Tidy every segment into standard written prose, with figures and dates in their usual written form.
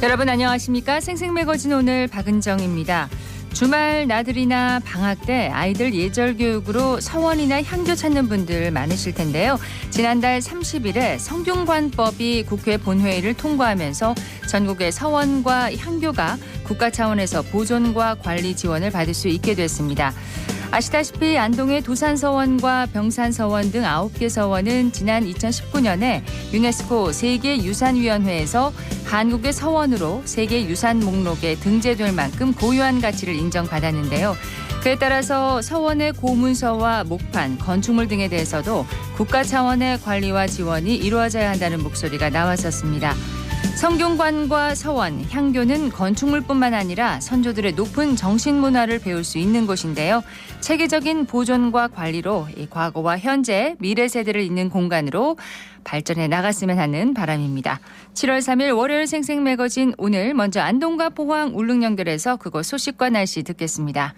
여러분 안녕하십니까? 생생매거진 오늘 박은정입니다. 주말 나들이나 방학 때 아이들 예절 교육으로 서원이나 향교 찾는 분들 많으실 텐데요. 지난달 30일에 성균관법이 국회 본회의를 통과하면서 전국의 서원과 향교가 국가 차원에서 보존과 관리 지원을 받을 수 있게 됐습니다. 아시다시피 안동의 도산서원과 병산서원 등 9개 서원은 지난 2019년에 유네스코 세계유산위원회에서 한국의 서원으로 세계유산 목록에 등재될 만큼 고유한 가치를 인정받았는데요. 그에 따라서 서원의 고문서와 목판, 건축물 등에 대해서도 국가 차원의 관리와 지원이 이루어져야 한다는 목소리가 나왔었습니다. 성균관과 서원, 향교는 건축물뿐만 아니라 선조들의 높은 정신문화를 배울 수 있는 곳인데요. 체계적인 보존과 관리로 이 과거와 현재, 미래 세대를 잇는 공간으로 발전해 나갔으면 하는 바람입니다. 7월 3일 월요일 생생매거진 오늘 먼저 안동과 포항 울릉 연결해서 그곳 소식과 날씨 듣겠습니다.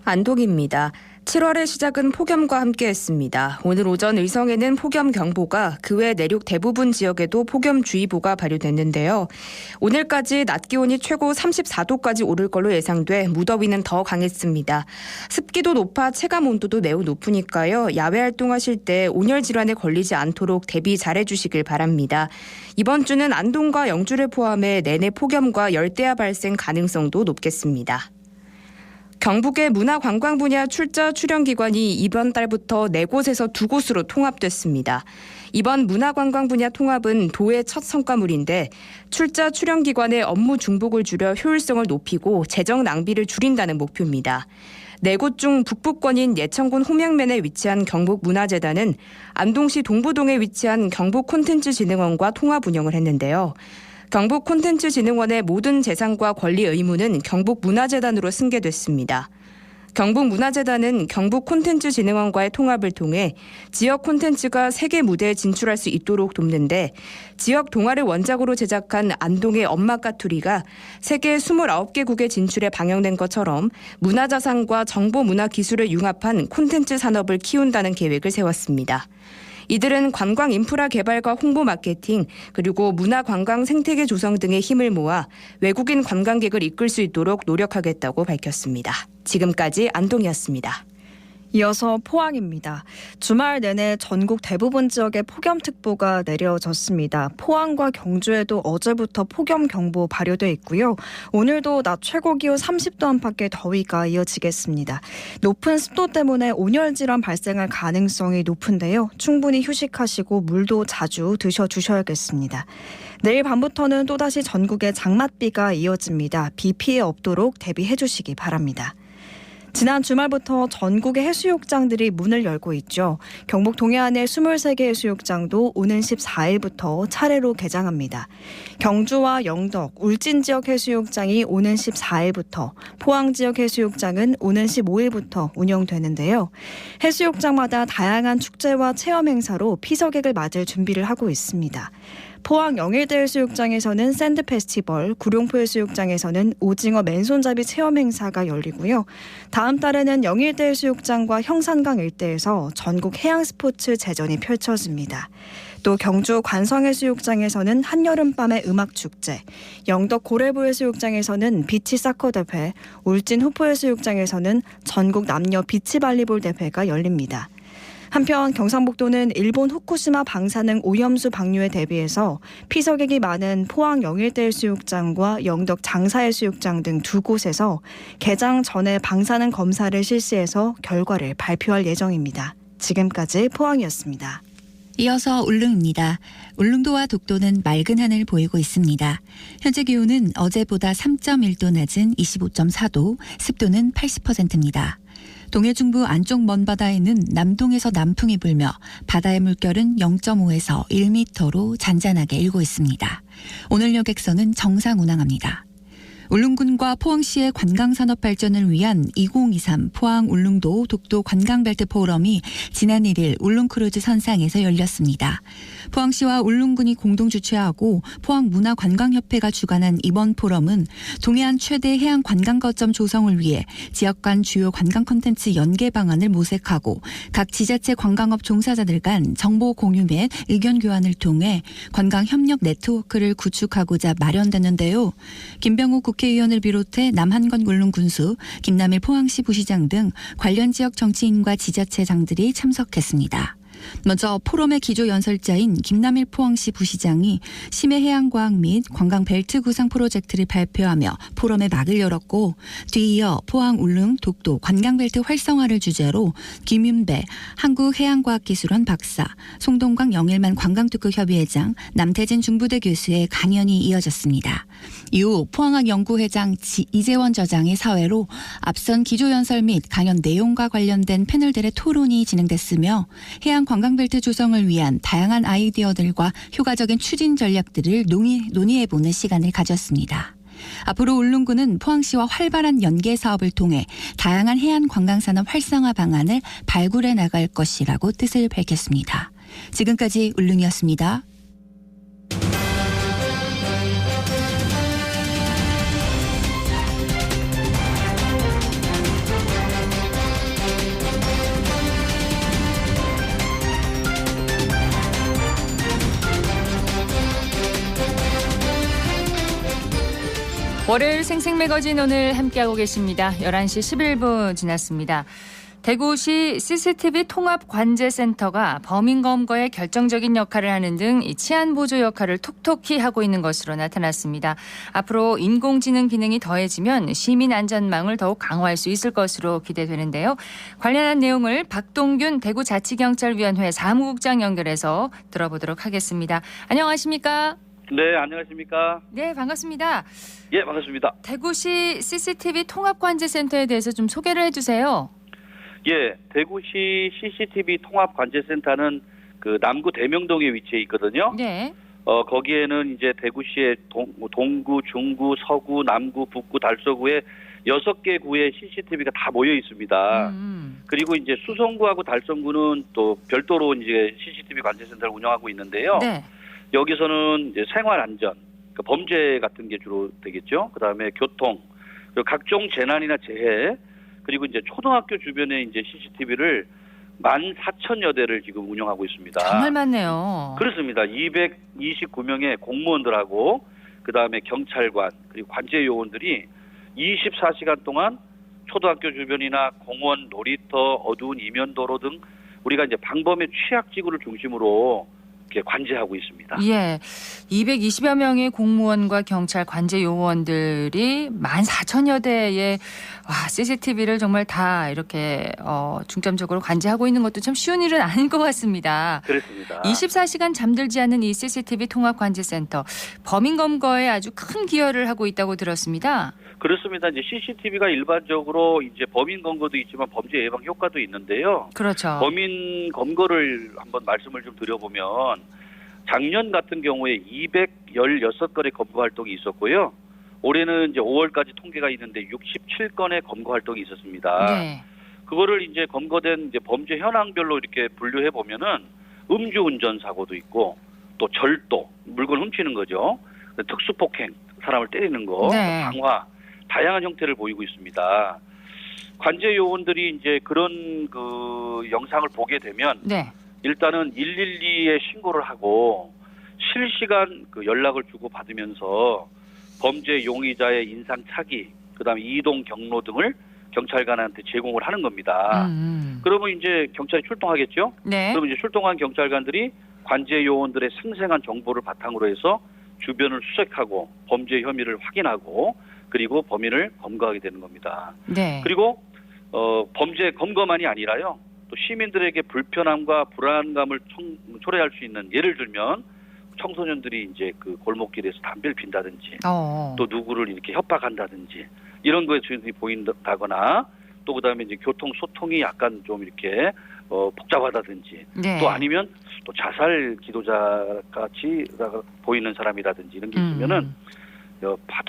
안동입니다. 7월의 시작은 폭염과 함께했습니다. 오늘 오전 의성에는 폭염경보가 그 외 내륙 대부분 지역에도 폭염주의보가 발효됐는데요. 오늘까지 낮 기온이 최고 34도까지 오를 걸로 예상돼 무더위는 더 강했습니다. 습기도 높아 체감 온도도 매우 높으니까요. 야외 활동하실 때 온열 질환에 걸리지 않도록 대비 잘해주시길 바랍니다. 이번 주는 안동과 영주를 포함해 내내 폭염과 열대야 발생 가능성도 높겠습니다. 경북의 문화관광 분야 출자 출연기관이 이번 달부터 4곳에서 2곳으로 통합됐습니다. 이번 문화관광 분야 통합은 도의 첫 성과물인데 출자 출연기관의 업무 중복을 줄여 효율성을 높이고 재정 낭비를 줄인다는 목표입니다. 4곳 중 북부권인 예천군 홍명면에 위치한 경북문화재단은 안동시 동부동에 위치한 경북콘텐츠진흥원과 통합 운영을 했는데요. 경북콘텐츠진흥원의 모든 재산과 권리 의무는 경북문화재단으로 승계됐습니다. 경북문화재단은 경북콘텐츠진흥원과의 통합을 통해 지역 콘텐츠가 세계 무대에 진출할 수 있도록 돕는데 지역 동화를 원작으로 제작한 안동의 엄마 까투리가 세계 29개국에 진출해 방영된 것처럼 문화자산과 정보문화기술을 융합한 콘텐츠 산업을 키운다는 계획을 세웠습니다. 이들은 관광 인프라 개발과 홍보 마케팅 그리고 문화 관광 생태계 조성 등의 힘을 모아 외국인 관광객을 이끌 수 있도록 노력하겠다고 밝혔습니다. 지금까지 안동이었습니다. 이어서 포항입니다. 주말 내내 전국 대부분 지역에 폭염특보가 내려졌습니다. 포항과 경주에도 어제부터 폭염경보 발효돼 있고요. 오늘도 낮 최고 기온 30도 안팎의 더위가 이어지겠습니다. 높은 습도 때문에 온열 질환 발생할 가능성이 높은데요. 충분히 휴식하시고 물도 자주 드셔주셔야겠습니다. 내일 밤부터는 또다시 전국에 장맛비가 이어집니다. 비 피해 없도록 대비해 주시기 바랍니다. 지난 주말부터 전국의 해수욕장들이 문을 열고 있죠. 경북 동해안의 23개 해수욕장도 오는 14일부터 차례로 개장합니다. 경주와 영덕, 울진 지역 해수욕장이 오는 14일부터, 포항 지역 해수욕장은 오는 15일부터 운영되는데요. 해수욕장마다 다양한 축제와 체험 행사로 피서객을 맞을 준비를 하고 있습니다. 포항 영일대 해수욕장에서는 샌드 페스티벌, 구룡포 해수욕장에서는 오징어 맨손잡이 체험 행사가 열리고요. 다음 달에는 영일대 해수욕장과 형산강 일대에서 전국 해양 스포츠 제전이 펼쳐집니다. 또 경주 관성해수욕장에서는 한여름밤의 음악축제, 영덕 고래부 해수욕장에서는 비치 사커 대회, 울진 후포 해수욕장에서는 전국 남녀 비치발리볼 대회가 열립니다. 한편 경상북도는 일본 후쿠시마 방사능 오염수 방류에 대비해서 피서객이 많은 포항 영일대 해수욕장과 영덕 장사해수욕장 등 2곳에서 개장 전에 방사능 검사를 실시해서 결과를 발표할 예정입니다. 지금까지 포항이었습니다. 이어서 울릉입니다. 울릉도와 독도는 맑은 하늘 보이고 있습니다. 현재 기온은 어제보다 3.1도 낮은 25.4도, 습도는 80%입니다. 동해 중부 안쪽 먼바다에는 남동에서 남풍이 불며 바다의 물결은 0.5에서 1m로 잔잔하게 일고 있습니다. 오늘 여객선은 정상 운항합니다. 울릉군과 포항시의 관광산업 발전을 위한 2023 포항 울릉도 독도 관광벨트 포럼이 지난 1일 울릉크루즈 선상에서 열렸습니다. 포항시와 울릉군이 공동 주최하고 포항문화관광협회가 주관한 이번 포럼은 동해안 최대 해양 관광 거점 조성을 위해 지역 간 주요 관광 콘텐츠 연계 방안을 모색하고 각 지자체 관광업 종사자들 간 정보 공유 및 의견 교환을 통해 관광 협력 네트워크를 구축하고자 마련됐는데요. 김병욱 국회의원을 비롯해 남한건 울릉군수, 김남일 포항시 부시장 등 관련 지역 정치인과 지자체장들이 참석했습니다. 먼저 포럼의 기조 연설자인 김남일 포항시 부시장이 심해해양과학 및 관광벨트 구상 프로젝트를 발표하며 포럼의 막을 열었고 뒤이어 포항 울릉 독도 관광벨트 활성화를 주제로 김윤배 한국해양과학기술원 박사, 송동광 영일만 관광특구협의회장, 남태진 중부대 교수의 강연이 이어졌습니다. 이후 포항학 연구회장 이재원 저장의 사회로 앞선 기조연설 및 강연 내용과 관련된 패널들의 토론이 진행됐으며 해양 관광벨트 조성을 위한 다양한 아이디어들과 효과적인 추진 전략들을 논의해보는 시간을 가졌습니다. 앞으로 울릉군은 포항시와 활발한 연계 사업을 통해 다양한 해안 관광산업 활성화 방안을 발굴해 나갈 것이라고 뜻을 밝혔습니다. 지금까지 울릉이었습니다. 월요일 생생매거진 오늘 함께하고 계십니다. 11시 11분 지났습니다. 대구시 CCTV 통합관제센터가 범인 검거에 결정적인 역할을 하는 등 치안보조 역할을 톡톡히 하고 있는 것으로 나타났습니다. 앞으로 인공지능 기능이 더해지면 시민 안전망을 더욱 강화할 수 있을 것으로 기대되는데요. 관련한 내용을 박동균 대구자치경찰위원회 사무국장 연결해서 들어보도록 하겠습니다. 안녕하십니까? 네, 안녕하십니까? 네, 반갑습니다. 예, 반갑습니다. 대구시 CCTV 통합관제센터에 대해서 좀 소개를 해주세요. 예, 대구시 CCTV 통합관제센터는 그 남구 대명동에 위치해 있거든요. 네. 거기에는 이제 대구시의 동구, 중구, 서구, 남구, 북구, 달서구에 6개 구에 CCTV가 다 모여 있습니다. 그리고 이제 수성구하고 달성구는 또 별도로 이제 CCTV 관제센터를 운영하고 있는데요. 네. 여기서는 이제 생활안전, 그러니까 범죄 같은 게 주로 되겠죠. 그다음에 교통, 그리고 각종 재난이나 재해, 그리고 이제 초등학교 주변에 이제 CCTV를 14,000여 대를 지금 운영하고 있습니다. 정말 많네요. 그렇습니다. 229명의 공무원들하고 그다음에 경찰관 그리고 관제 요원들이 24시간 동안 초등학교 주변이나 공원, 놀이터, 어두운 이면도로 등 우리가 이제 방범의 취약지구를 중심으로 이렇게 관제하고 있습니다. 예, 220여 명의 공무원과 경찰 관제 요원들이 14,000여 대의 CCTV를 정말 다 이렇게 중점적으로 관제하고 있는 것도 참 쉬운 일은 아닌 것 같습니다. 그렇습니다. 24시간 잠들지 않는 이 CCTV 통합관제센터 범인 검거에 아주 큰 기여를 하고 있다고 들었습니다. 그렇습니다. 이제 CCTV가 일반적으로 이제 범인 검거도 있지만 범죄 예방 효과도 있는데요. 그렇죠. 범인 검거를 한번 말씀을 좀 드려보면 작년 같은 경우에 216건의 검거 활동이 있었고요. 올해는 이제 5월까지 통계가 있는데 67건의 검거 활동이 있었습니다. 네. 그거를 이제 검거된 이제 범죄 현황별로 이렇게 분류해 보면은 음주운전 사고도 있고 또 절도, 물건 훔치는 거죠. 특수폭행, 사람을 때리는 거, 네. 방화, 다양한 형태를 보이고 있습니다. 관제 요원들이 이제 그런 그 영상을 보게 되면 네. 일단은 112에 신고를 하고 실시간 그 연락을 주고 받으면서 범죄 용의자의 인상 차기, 그다음에 이동 경로 등을 경찰관한테 제공을 하는 겁니다. 그러면 이제 경찰이 출동하겠죠. 네. 그러면 이제 출동한 경찰관들이 관제 요원들의 생생한 정보를 바탕으로 해서 주변을 수색하고 범죄 혐의를 확인하고 그리고 범인을 검거하게 되는 겁니다. 네. 그리고 범죄 검거만이 아니라요. 또 시민들에게 불편함과 불안감을 초래할 수 있는, 예를 들면 청소년들이 이제 그 골목길에서 담배를 핀다든지 또 누구를 이렇게 협박한다든지 이런 거에 증상이 보인다거나 또 그다음에 이제 교통 소통이 약간 좀 이렇게 복잡하다든지 네. 또 아니면 또 자살 기도자 같이 보이는 사람이라든지 이런 게 있으면은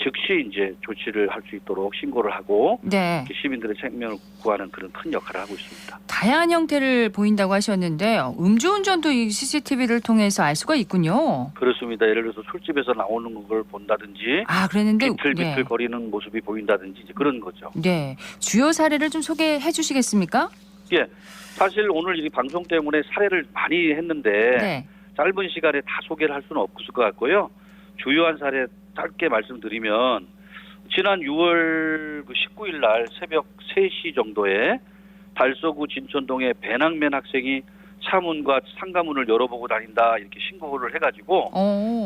즉시 이제 조치를 할 수 있도록 신고를 하고 네. 시민들의 생명을 구하는 그런 큰 역할을 하고 있습니다. 다양한 형태를 보인다고 하셨는데 음주운전도 이 CCTV를 통해서 알 수가 있군요. 그렇습니다. 예를 들어서 술집에서 나오는 걸 본다든지 아, 그랬는데 비틀비틀 네. 거리는 모습이 보인다든지 이제 그런 거죠. 네. 주요 사례를 좀 소개해 주시겠습니까? 예, 사실 오늘 이 방송 때문에 사례를 많이 했는데 네. 짧은 시간에 다 소개를 할 수는 없을 것 같고요. 주요한 사례 짧게 말씀드리면 지난 6월 19일 날 새벽 3시 정도에 달서구 진천동의 배낭맨 학생이 차문과 상가문을 열어보고 다닌다 이렇게 신고를 해가지고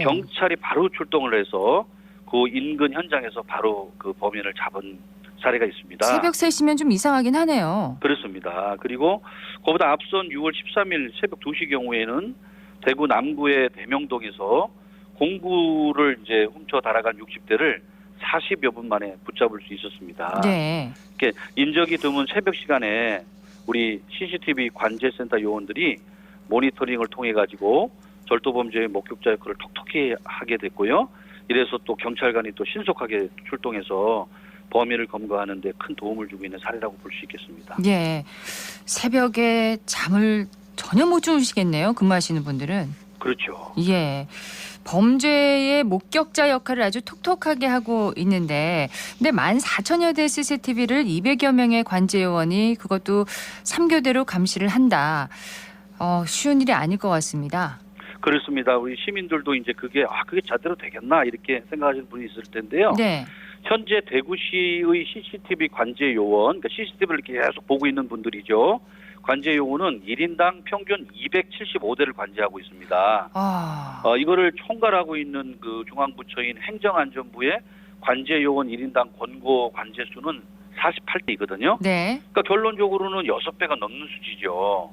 경찰이 바로 출동을 해서 그 인근 현장에서 바로 그 범인을 잡은 사례가 있습니다. 새벽 3시면 좀 이상하긴 하네요. 그렇습니다. 그리고 그보다 앞선 6월 13일 새벽 2시 경우에는 대구 남구의 대명동에서 공구를 이제 훔쳐 달아간 60대를 40여 분 만에 붙잡을 수 있었습니다. 네. 이렇게 인적이 드문 새벽 시간에 우리 CCTV 관제센터 요원들이 모니터링을 통해 가지고 절도범죄의 목격자 역할을 톡톡히 하게 됐고요. 이래서 또 경찰관이 또 신속하게 출동해서 범인을 검거하는 데 큰 도움을 주고 있는 사례라고 볼 수 있겠습니다. 예. 새벽에 잠을 전혀 못 주무시겠네요. 근무하시는 분들은. 그렇죠. 예. 범죄의 목격자 역할을 아주 톡톡하게 하고 있는데 근데 14,000여 대 CCTV를 200여 명의 관제요원이 그것도 3교대로 감시를 한다. 쉬운 일이 아닐 것 같습니다. 그렇습니다. 우리 시민들도 이제 그게 제대로 되겠나 이렇게 생각하시는 분이 있을 텐데요. 네. 현재 대구시의 CCTV 관제 요원, 그러니까 CCTV를 계속 보고 있는 분들이죠. 관제 요원은 1인당 평균 275대를 관제하고 있습니다. 이거를 총괄하고 있는 그 중앙부처인 행정안전부의 관제 요원 1인당 권고 관제 수는 48대이거든요. 네. 그러니까 결론적으로는 6배가 넘는 수치죠.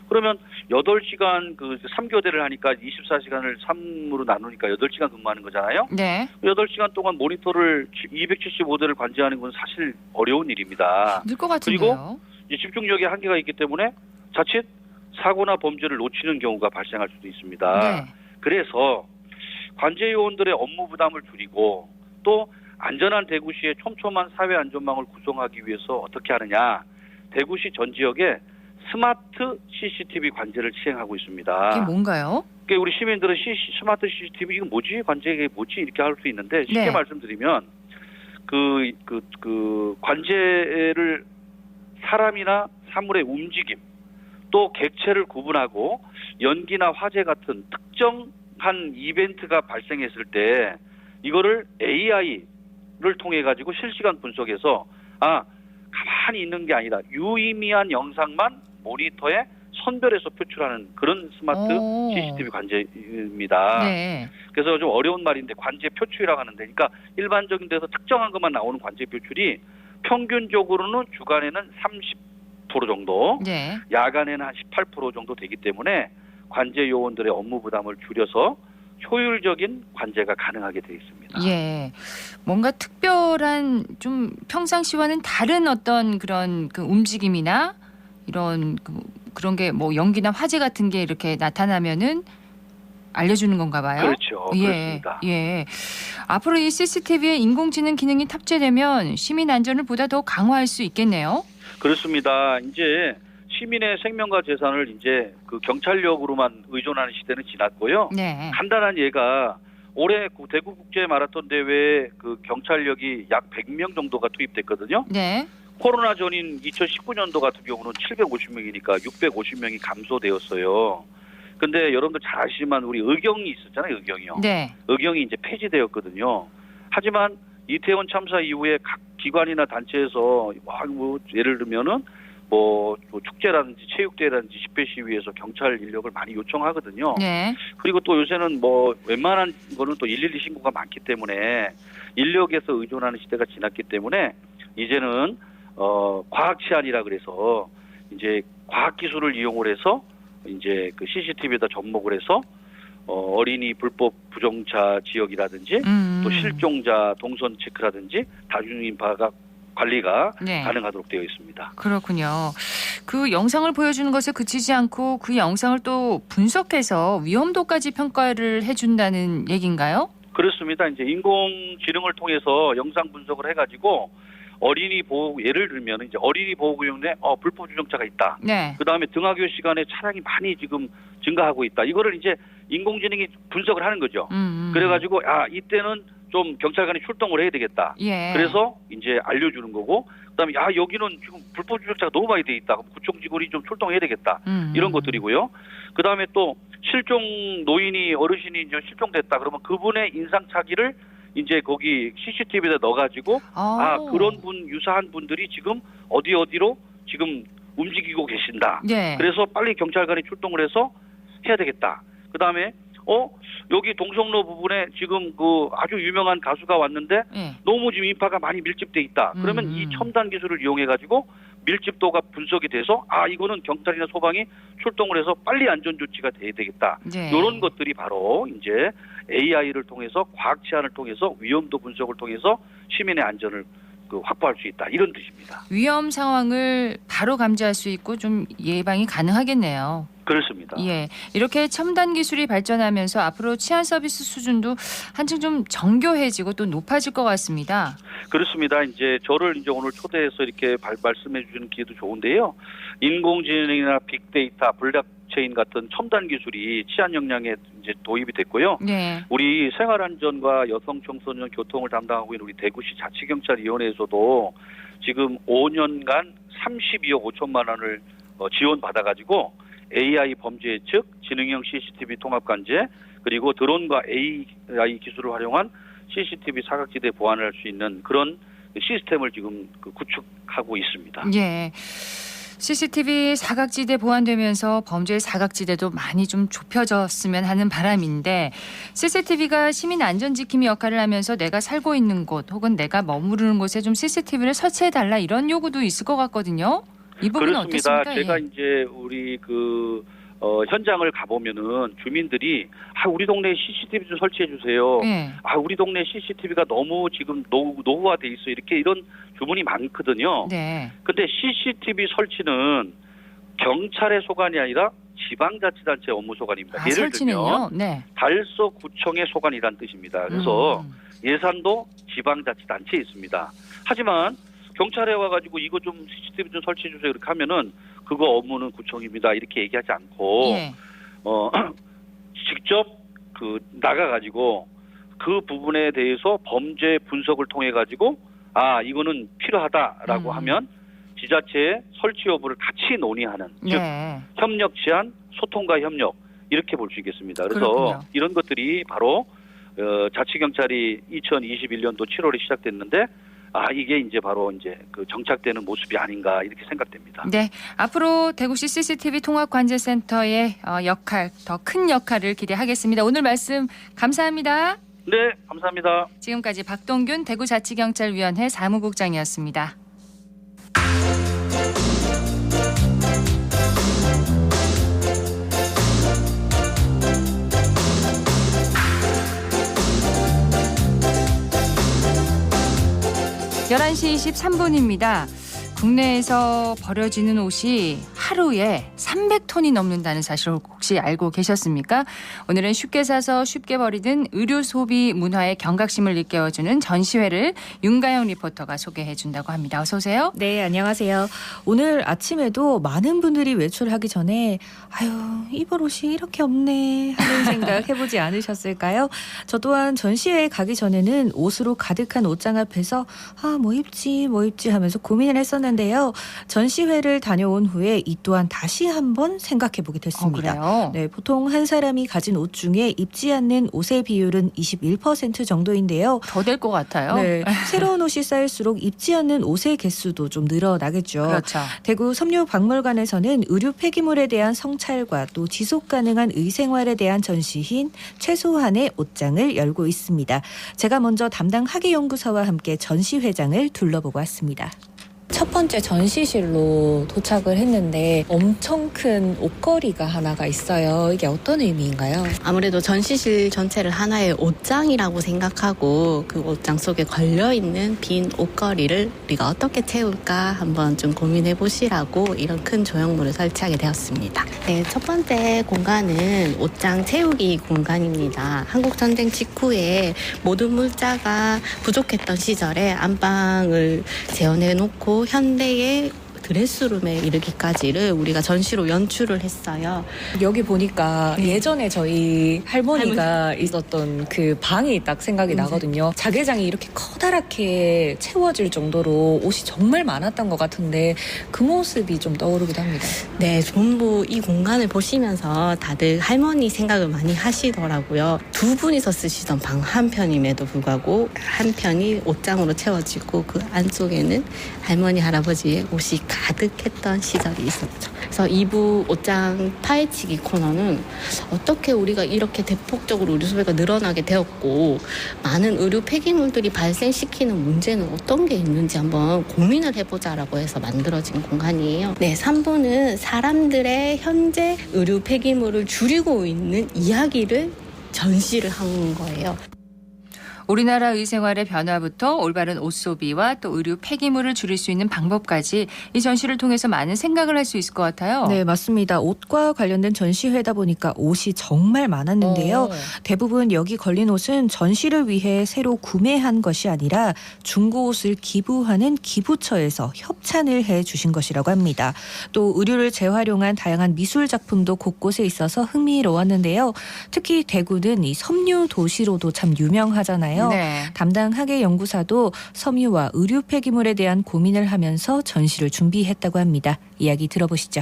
그러면 8시간 그 3교대를 하니까 24시간을 3으로 나누니까 8시간 근무하는 거잖아요. 네. 8시간 동안 모니터를 275대를 관제하는 건 사실 어려운 일입니다. 늘 것 같은데요. 그리고 집중력에 한계가 있기 때문에 자칫 사고나 범죄를 놓치는 경우가 발생할 수도 있습니다. 네. 그래서 관제 요원들의 업무 부담을 줄이고 또 안전한 대구시의 촘촘한 사회 안전망을 구성하기 위해서 어떻게 하느냐. 대구시 전 지역에 스마트 CCTV 관제를 시행하고 있습니다. 이게 뭔가요? 그러니까 우리 시민들은 스마트 CCTV 이거 뭐지? 관제가 뭐지? 이렇게 할 수 있는데 쉽게 네. 말씀드리면 그 관제를 사람이나 사물의 움직임 또 객체를 구분하고 연기나 화재 같은 특정한 이벤트가 발생했을 때 이거를 AI를 통해 가지고 실시간 분석해서 가만히 있는 게 아니다. 유의미한 영상만 모니터에 선별해서 표출하는 그런 스마트 CCTV 관제입니다. 네. 그래서 좀 어려운 말인데 관제 표출이라고 하는데 그러니까 일반적인 데서 특정한 것만 나오는 관제 표출이 평균적으로는 주간에는 30% 정도, 네. 야간에는 한 18% 정도 되기 때문에 관제 요원들의 업무 부담을 줄여서 효율적인 관제가 가능하게 되어 있습니다. 예. 뭔가 특별한 좀 평상시와는 다른 어떤 그런 그 움직임이나 이런 그런 게 뭐 연기나 화재 같은 게 이렇게 나타나면은 알려주는 건가 봐요. 그렇죠. 그렇습니다. 예. 앞으로 이 CCTV에 인공지능 기능이 탑재되면 시민 안전을 보다 더 강화할 수 있겠네요. 그렇습니다. 이제 시민의 생명과 재산을 이제 그 경찰력으로만 의존하는 시대는 지났고요. 네. 간단한 예가 올해 대구 국제 마라톤 대회에 그 경찰력이 약 100명 정도가 투입됐거든요. 네. 코로나 전인 2019년도 같은 경우는 750명이니까 650명이 감소되었어요. 근데 여러분들 잘 아시지만 우리 의경이 있었잖아요. 의경이요. 네. 의경이 이제 폐지되었거든요. 하지만 이태원 참사 이후에 각 기관이나 단체에서 뭐 예를 들면은 뭐 축제라든지 체육대회라든지 집회 시위에서 경찰 인력을 많이 요청하거든요. 네. 그리고 또 요새는 뭐 웬만한 거는 또 112 신고가 많기 때문에 인력에서 의존하는 시대가 지났기 때문에 이제는 과학 치안이라 그래서 이제 과학 기술을 이용을 해서 이제 그 CCTV에다 접목을 해서 어린이 불법 부정차 지역이라든지 또 실종자 동선 체크라든지 다중인 파악 관리가 네. 가능하도록 되어 있습니다. 그렇군요. 그 영상을 보여주는 것에 그치지 않고 그 영상을 또 분석해서 위험도까지 평가를 해준다는 얘기인가요? 그렇습니다. 이제 인공지능을 통해서 영상 분석을 해가지고 어린이 보호, 예를 들면 이제 어린이 보호구역에 불법 주정차가 있다. 네. 그 다음에 등하교 시간에 차량이 많이 지금 증가하고 있다. 이거를 이제 인공지능이 분석을 하는 거죠. 그래가지고 이때는 좀 경찰관이 출동을 해야 되겠다. 예. 그래서 이제 알려주는 거고, 그다음에 여기는 지금 불법 주정차가 너무 많이 돼 있다. 구청 직원이 좀 출동해야 되겠다. 이런 것들이고요. 그다음에 또 실종 노인이 어르신이 이제 실종됐다. 그러면 그분의 인상착의를 이제 거기 CCTV에다 넣어가지고 그런 분 유사한 분들이 지금 어디로 지금 움직이고 계신다. 예. 그래서 빨리 경찰관이 출동을 해서 해야 되겠다. 그다음에 여기 동성로 부분에 지금 그 아주 유명한 가수가 왔는데 예. 너무 지금 인파가 많이 밀집돼 있다. 그러면 이 첨단 기술을 이용해 가지고 밀집도가 분석이 돼서 이거는 경찰이나 소방이 출동을 해서 빨리 안전 조치가 돼야 되겠다. 예. 이런 것들이 바로 이제 AI를 통해서 과학 치안을 통해서 위험도 분석을 통해서 시민의 안전을 확보할 수 있다. 이런 뜻입니다. 위험 상황을 바로 감지할 수 있고 좀 예방이 가능하겠네요. 그렇습니다. 예, 이렇게 첨단 기술이 발전하면서 앞으로 치안 서비스 수준도 한층 좀 정교해지고 또 높아질 것 같습니다. 그렇습니다. 이제 저를 이제 오늘 초대해서 이렇게 말씀해 주시는 기회도 좋은데요. 인공지능이나 빅데이터, 블록체인 같은 첨단 기술이 치안 역량에 이제 도입이 됐고요. 네. 우리 생활안전과 여성 청소년 교통을 담당하고 있는 우리 대구시 자치경찰위원회에서도 지금 5년간 32억 5천만 원을 지원받아가지고 AI 범죄 예측, 지능형 CCTV 통합 관제, 그리고 드론과 AI 기술을 활용한 CCTV 사각지대 보안을 할 수 있는 그런 시스템을 지금 구축하고 있습니다. 예. CCTV 사각지대 보완되면서 범죄의 사각지대도 많이 좀 좁혀졌으면 하는 바람인데 CCTV가 시민 안전지킴이 역할을 하면서 내가 살고 있는 곳 혹은 내가 머무르는 곳에 좀 CCTV를 설치해달라 이런 요구도 있을 것 같거든요. 이 부분은 그렇습니다. 어떻습니까? 제가 예. 이제 우리 현장을 가보면은 주민들이 우리 동네에 CCTV 좀 설치해 주세요. 예. 우리 동네 CCTV가 너무 지금 노후화돼 있어 이렇게 이런 주문이 많거든요. 네. 근데 CCTV 설치는 경찰의 소관이 아니라 지방자치단체 업무 소관입니다. 예를 설치는요? 들면 네. 달서구청의 소관이란 뜻입니다. 그래서 예산도 지방자치단체에 있습니다. 하지만 경찰에 와가지고 이거 좀 CCTV 좀 설치해 주세요 이렇게 하면은 그거 업무는 구청입니다 이렇게 얘기하지 않고 예. 직접 나가가지고 그 부분에 대해서 범죄 분석을 통해 가지고 이거는 필요하다라고 하면 지자체의 설치 여부를 같이 논의하는 즉 네. 협력 제안, 소통과 협력 이렇게 볼 수 있겠습니다. 그래서 그렇군요. 이런 것들이 바로 자치경찰이 2021년도 7월에 시작됐는데 이게 이제 바로 이제 정착되는 모습이 아닌가 이렇게 생각됩니다. 네, 앞으로 대구시 CCTV 통합관제센터의 역할, 더 큰 역할을 기대하겠습니다. 오늘 말씀 감사합니다. 네, 감사합니다. 지금까지 박동균 대구자치경찰위원회 사무국장이었습니다. (11시 23분입니다) 국내에서 버려지는 옷이 하루에 300톤이 넘는다는 사실을 혹시 알고 계셨습니까? 오늘은 쉽게 사서 쉽게 버리는 의료 소비 문화의 경각심을 일깨워주는 전시회를 윤가영 리포터가 소개해 준다고 합니다. 어서 오세요. 네, 안녕하세요. 오늘 아침에도 많은 분들이 외출하기 전에 입을 옷이 이렇게 없네 하는 생각 해보지 않으셨을까요? 저 또한 전시회에 가기 전에는 옷으로 가득한 옷장 앞에서 뭐 입지 하면서 고민을 했었는데요. 전시회를 다녀온 후에 이 또한 다시 한번 생각해보게 됐습니다. 그래요? 네, 보통 한 사람이 가진 옷 중에 입지 않는 옷의 비율은 21% 정도인데요. 더 될 것 같아요. 네, 새로운 옷이 쌓일수록 입지 않는 옷의 개수도 좀 늘어나겠죠. 그렇죠. 대구 섬유박물관에서는 의류 폐기물에 대한 성찰과 또 지속 가능한 의생활에 대한 전시인 최소한의 옷장을 열고 있습니다. 제가 먼저 담당 학예연구사와 함께 전시회장을 둘러보고 왔습니다. 첫 번째 전시실로 도착을 했는데 엄청 큰 옷걸이가 하나가 있어요. 이게 어떤 의미인가요? 아무래도 전시실 전체를 하나의 옷장이라고 생각하고 그 옷장 속에 걸려있는 빈 옷걸이를 우리가 어떻게 채울까 한번 좀 고민해 보시라고 이런 큰 조형물을 설치하게 되었습니다. 네, 첫 번째 공간은 옷장 채우기 공간입니다. 한국전쟁 직후에 모든 물자가 부족했던 시절에 안방을 재현해 놓고 현대의 드레스룸에 이르기까지를 우리가 전시로 연출을 했어요. 여기 보니까 예전에 저희 할머니가 있었던 그 방이 딱 생각이 나거든요. 자개장이 이렇게 커다랗게 채워질 정도로 옷이 정말 많았던 것 같은데 그 모습이 좀 떠오르기도 합니다. 네, 전부 이 공간을 보시면서 다들 할머니 생각을 많이 하시더라고요. 두 분이서 쓰시던 방 한 편임에도 불구하고 한 편이 옷장으로 채워지고 그 안쪽에는 할머니, 할아버지의 옷이 가득했던 시절이 있었죠. 그래서 2부 옷장 파헤치기 코너는 어떻게 우리가 이렇게 대폭적으로 의류 소비가 늘어나게 되었고 많은 의류 폐기물들이 발생시키는 문제는 어떤 게 있는지 한번 고민을 해보자라고 해서 만들어진 공간이에요. 네, 3부는 사람들의 현재 의류 폐기물을 줄이고 있는 이야기를 전시를 한 거예요. 우리나라 의생활의 변화부터 올바른 옷 소비와 또 의류 폐기물을 줄일 수 있는 방법까지 이 전시를 통해서 많은 생각을 할 수 있을 것 같아요. 네, 맞습니다. 옷과 관련된 전시회다 보니까 옷이 정말 많았는데요. 대부분 여기 걸린 옷은 전시를 위해 새로 구매한 것이 아니라 중고 옷을 기부하는 기부처에서 협찬을 해 주신 것이라고 합니다. 또 의류를 재활용한 다양한 미술 작품도 곳곳에 있어서 흥미로웠는데요. 특히 대구는 이 섬유 도시로도 참 유명하잖아요. 네. 담당 학예 연구사도 섬유와 의류 폐기물에 대한 고민을 하면서 전시를 준비했다고 합니다. 이야기 들어보시죠.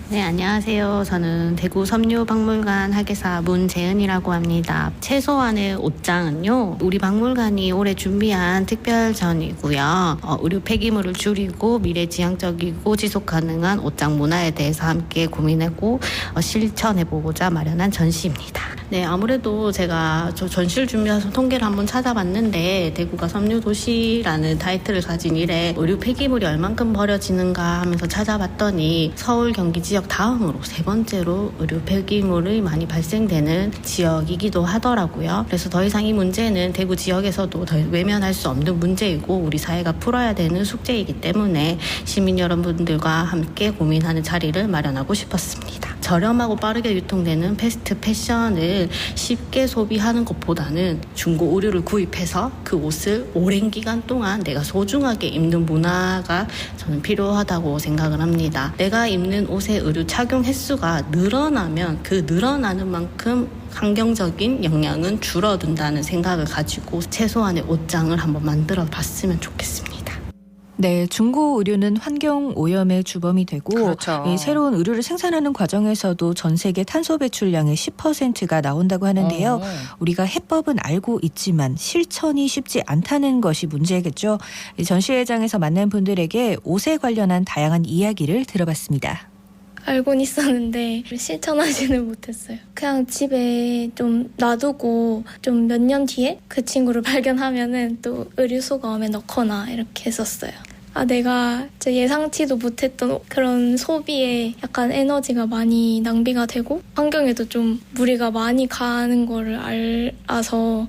네, 안녕하세요. 저는 대구 섬유박물관 학예사 문재은이라고 합니다. 최소한의 옷장은요, 우리 박물관이 올해 준비한 특별전이고요. 의류 폐기물을 줄이고 미래지향적이고 지속가능한 옷장 문화에 대해서 함께 고민하고 실천해보고자 마련한 전시입니다. 네, 아무래도 제가 전시를 준비해서 통계를 한번 찾아봤는데 대구가 섬유도시라는 타이틀을 가진 이래 의류 폐기물이 얼만큼 버려지는가 하면서 찾아봤더니 서울, 경기 지역 다음으로 세 번째로 의류 폐기물이 많이 발생되는 지역이기도 하더라고요. 그래서 더 이상 이 문제는 대구 지역에서도 더 외면할 수 없는 문제이고 우리 사회가 풀어야 되는 숙제이기 때문에 시민 여러분들과 함께 고민하는 자리를 마련하고 싶었습니다. 저렴하고 빠르게 유통되는 패스트 패션을 쉽게 소비하는 것보다는 중고 의류를 구입해서 그 옷을 오랜 기간 동안 내가 소중하게 입는 문화가 저는 필요하다고 생각을 합니다. 내가 입는 옷의 의류 착용 횟수가 늘어나면 그 늘어나는 만큼 환경적인 영향은 줄어든다는 생각을 가지고 최소한의 옷장을 한번 만들어 봤으면 좋겠습니다. 네, 중고 의류는 환경 오염의 주범이 되고 그렇죠. 이 새로운 의류를 생산하는 과정에서도 전 세계 탄소 배출량의 10%가 나온다고 하는데요. 우리가 해법은 알고 있지만 실천이 쉽지 않다는 것이 문제겠죠. 이 전시회장에서 만난 분들에게 옷에 관련한 다양한 이야기를 들어봤습니다. 알고는 있었는데 실천하지는 못했어요. 그냥 집에 좀 놔두고 좀 몇 년 뒤에 그 친구를 발견하면은 또 의류 수거함에 넣거나 이렇게 했었어요. 내가 예상치도 못했던 그런 소비에 약간 에너지가 많이 낭비가 되고 환경에도 좀 무리가 많이 가는 거를 알아서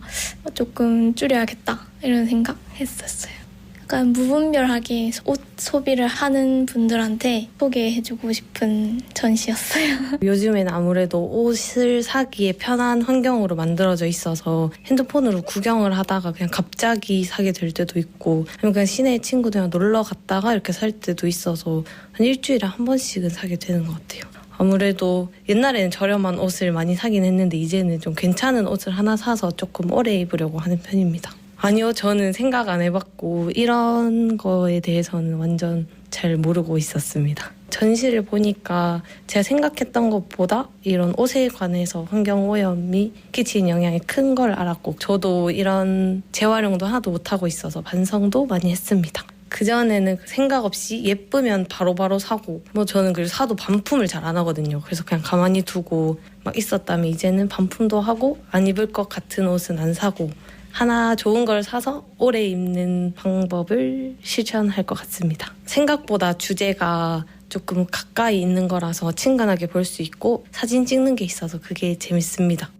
조금 줄여야겠다 이런 생각했었어요. 약간 무분별하게 옷 소비를 하는 분들한테 소개해주고 싶은 전시였어요. 요즘에는 아무래도 옷을 사기에 편한 환경으로 만들어져 있어서 핸드폰으로 구경을 하다가 그냥 갑자기 사게 될 때도 있고 아니면 그냥 시내 친구들이랑 놀러 갔다가 이렇게 살 때도 있어서 한 일주일에 한 번씩은 사게 되는 것 같아요. 아무래도 옛날에는 저렴한 옷을 많이 사긴 했는데 이제는 좀 괜찮은 옷을 하나 사서 조금 오래 입으려고 하는 편입니다. 아니요, 저는 생각 안 해봤고 이런 거에 대해서는 완전 잘 모르고 있었습니다. 전시를 보니까 제가 생각했던 것보다 이런 옷에 관해서 환경오염이 끼치는 영향이 큰 걸 알았고 저도 이런 재활용도 하나도 못하고 있어서 반성도 많이 했습니다. 그전에는 생각 없이 예쁘면 바로바로 사고 저는 그래서 사도 반품을 잘 안 하거든요. 그래서 그냥 가만히 두고 막 있었다면 이제는 반품도 하고 안 입을 것 같은 옷은 안 사고 하나 좋은 걸 사서 오래 입는 방법을 실천할 것 같습니다. 생각보다 주제가 조금 가까이 있는 거라서 친근하게 볼 수 있고 사진 찍는 게 있어서 그게 재밌습니다.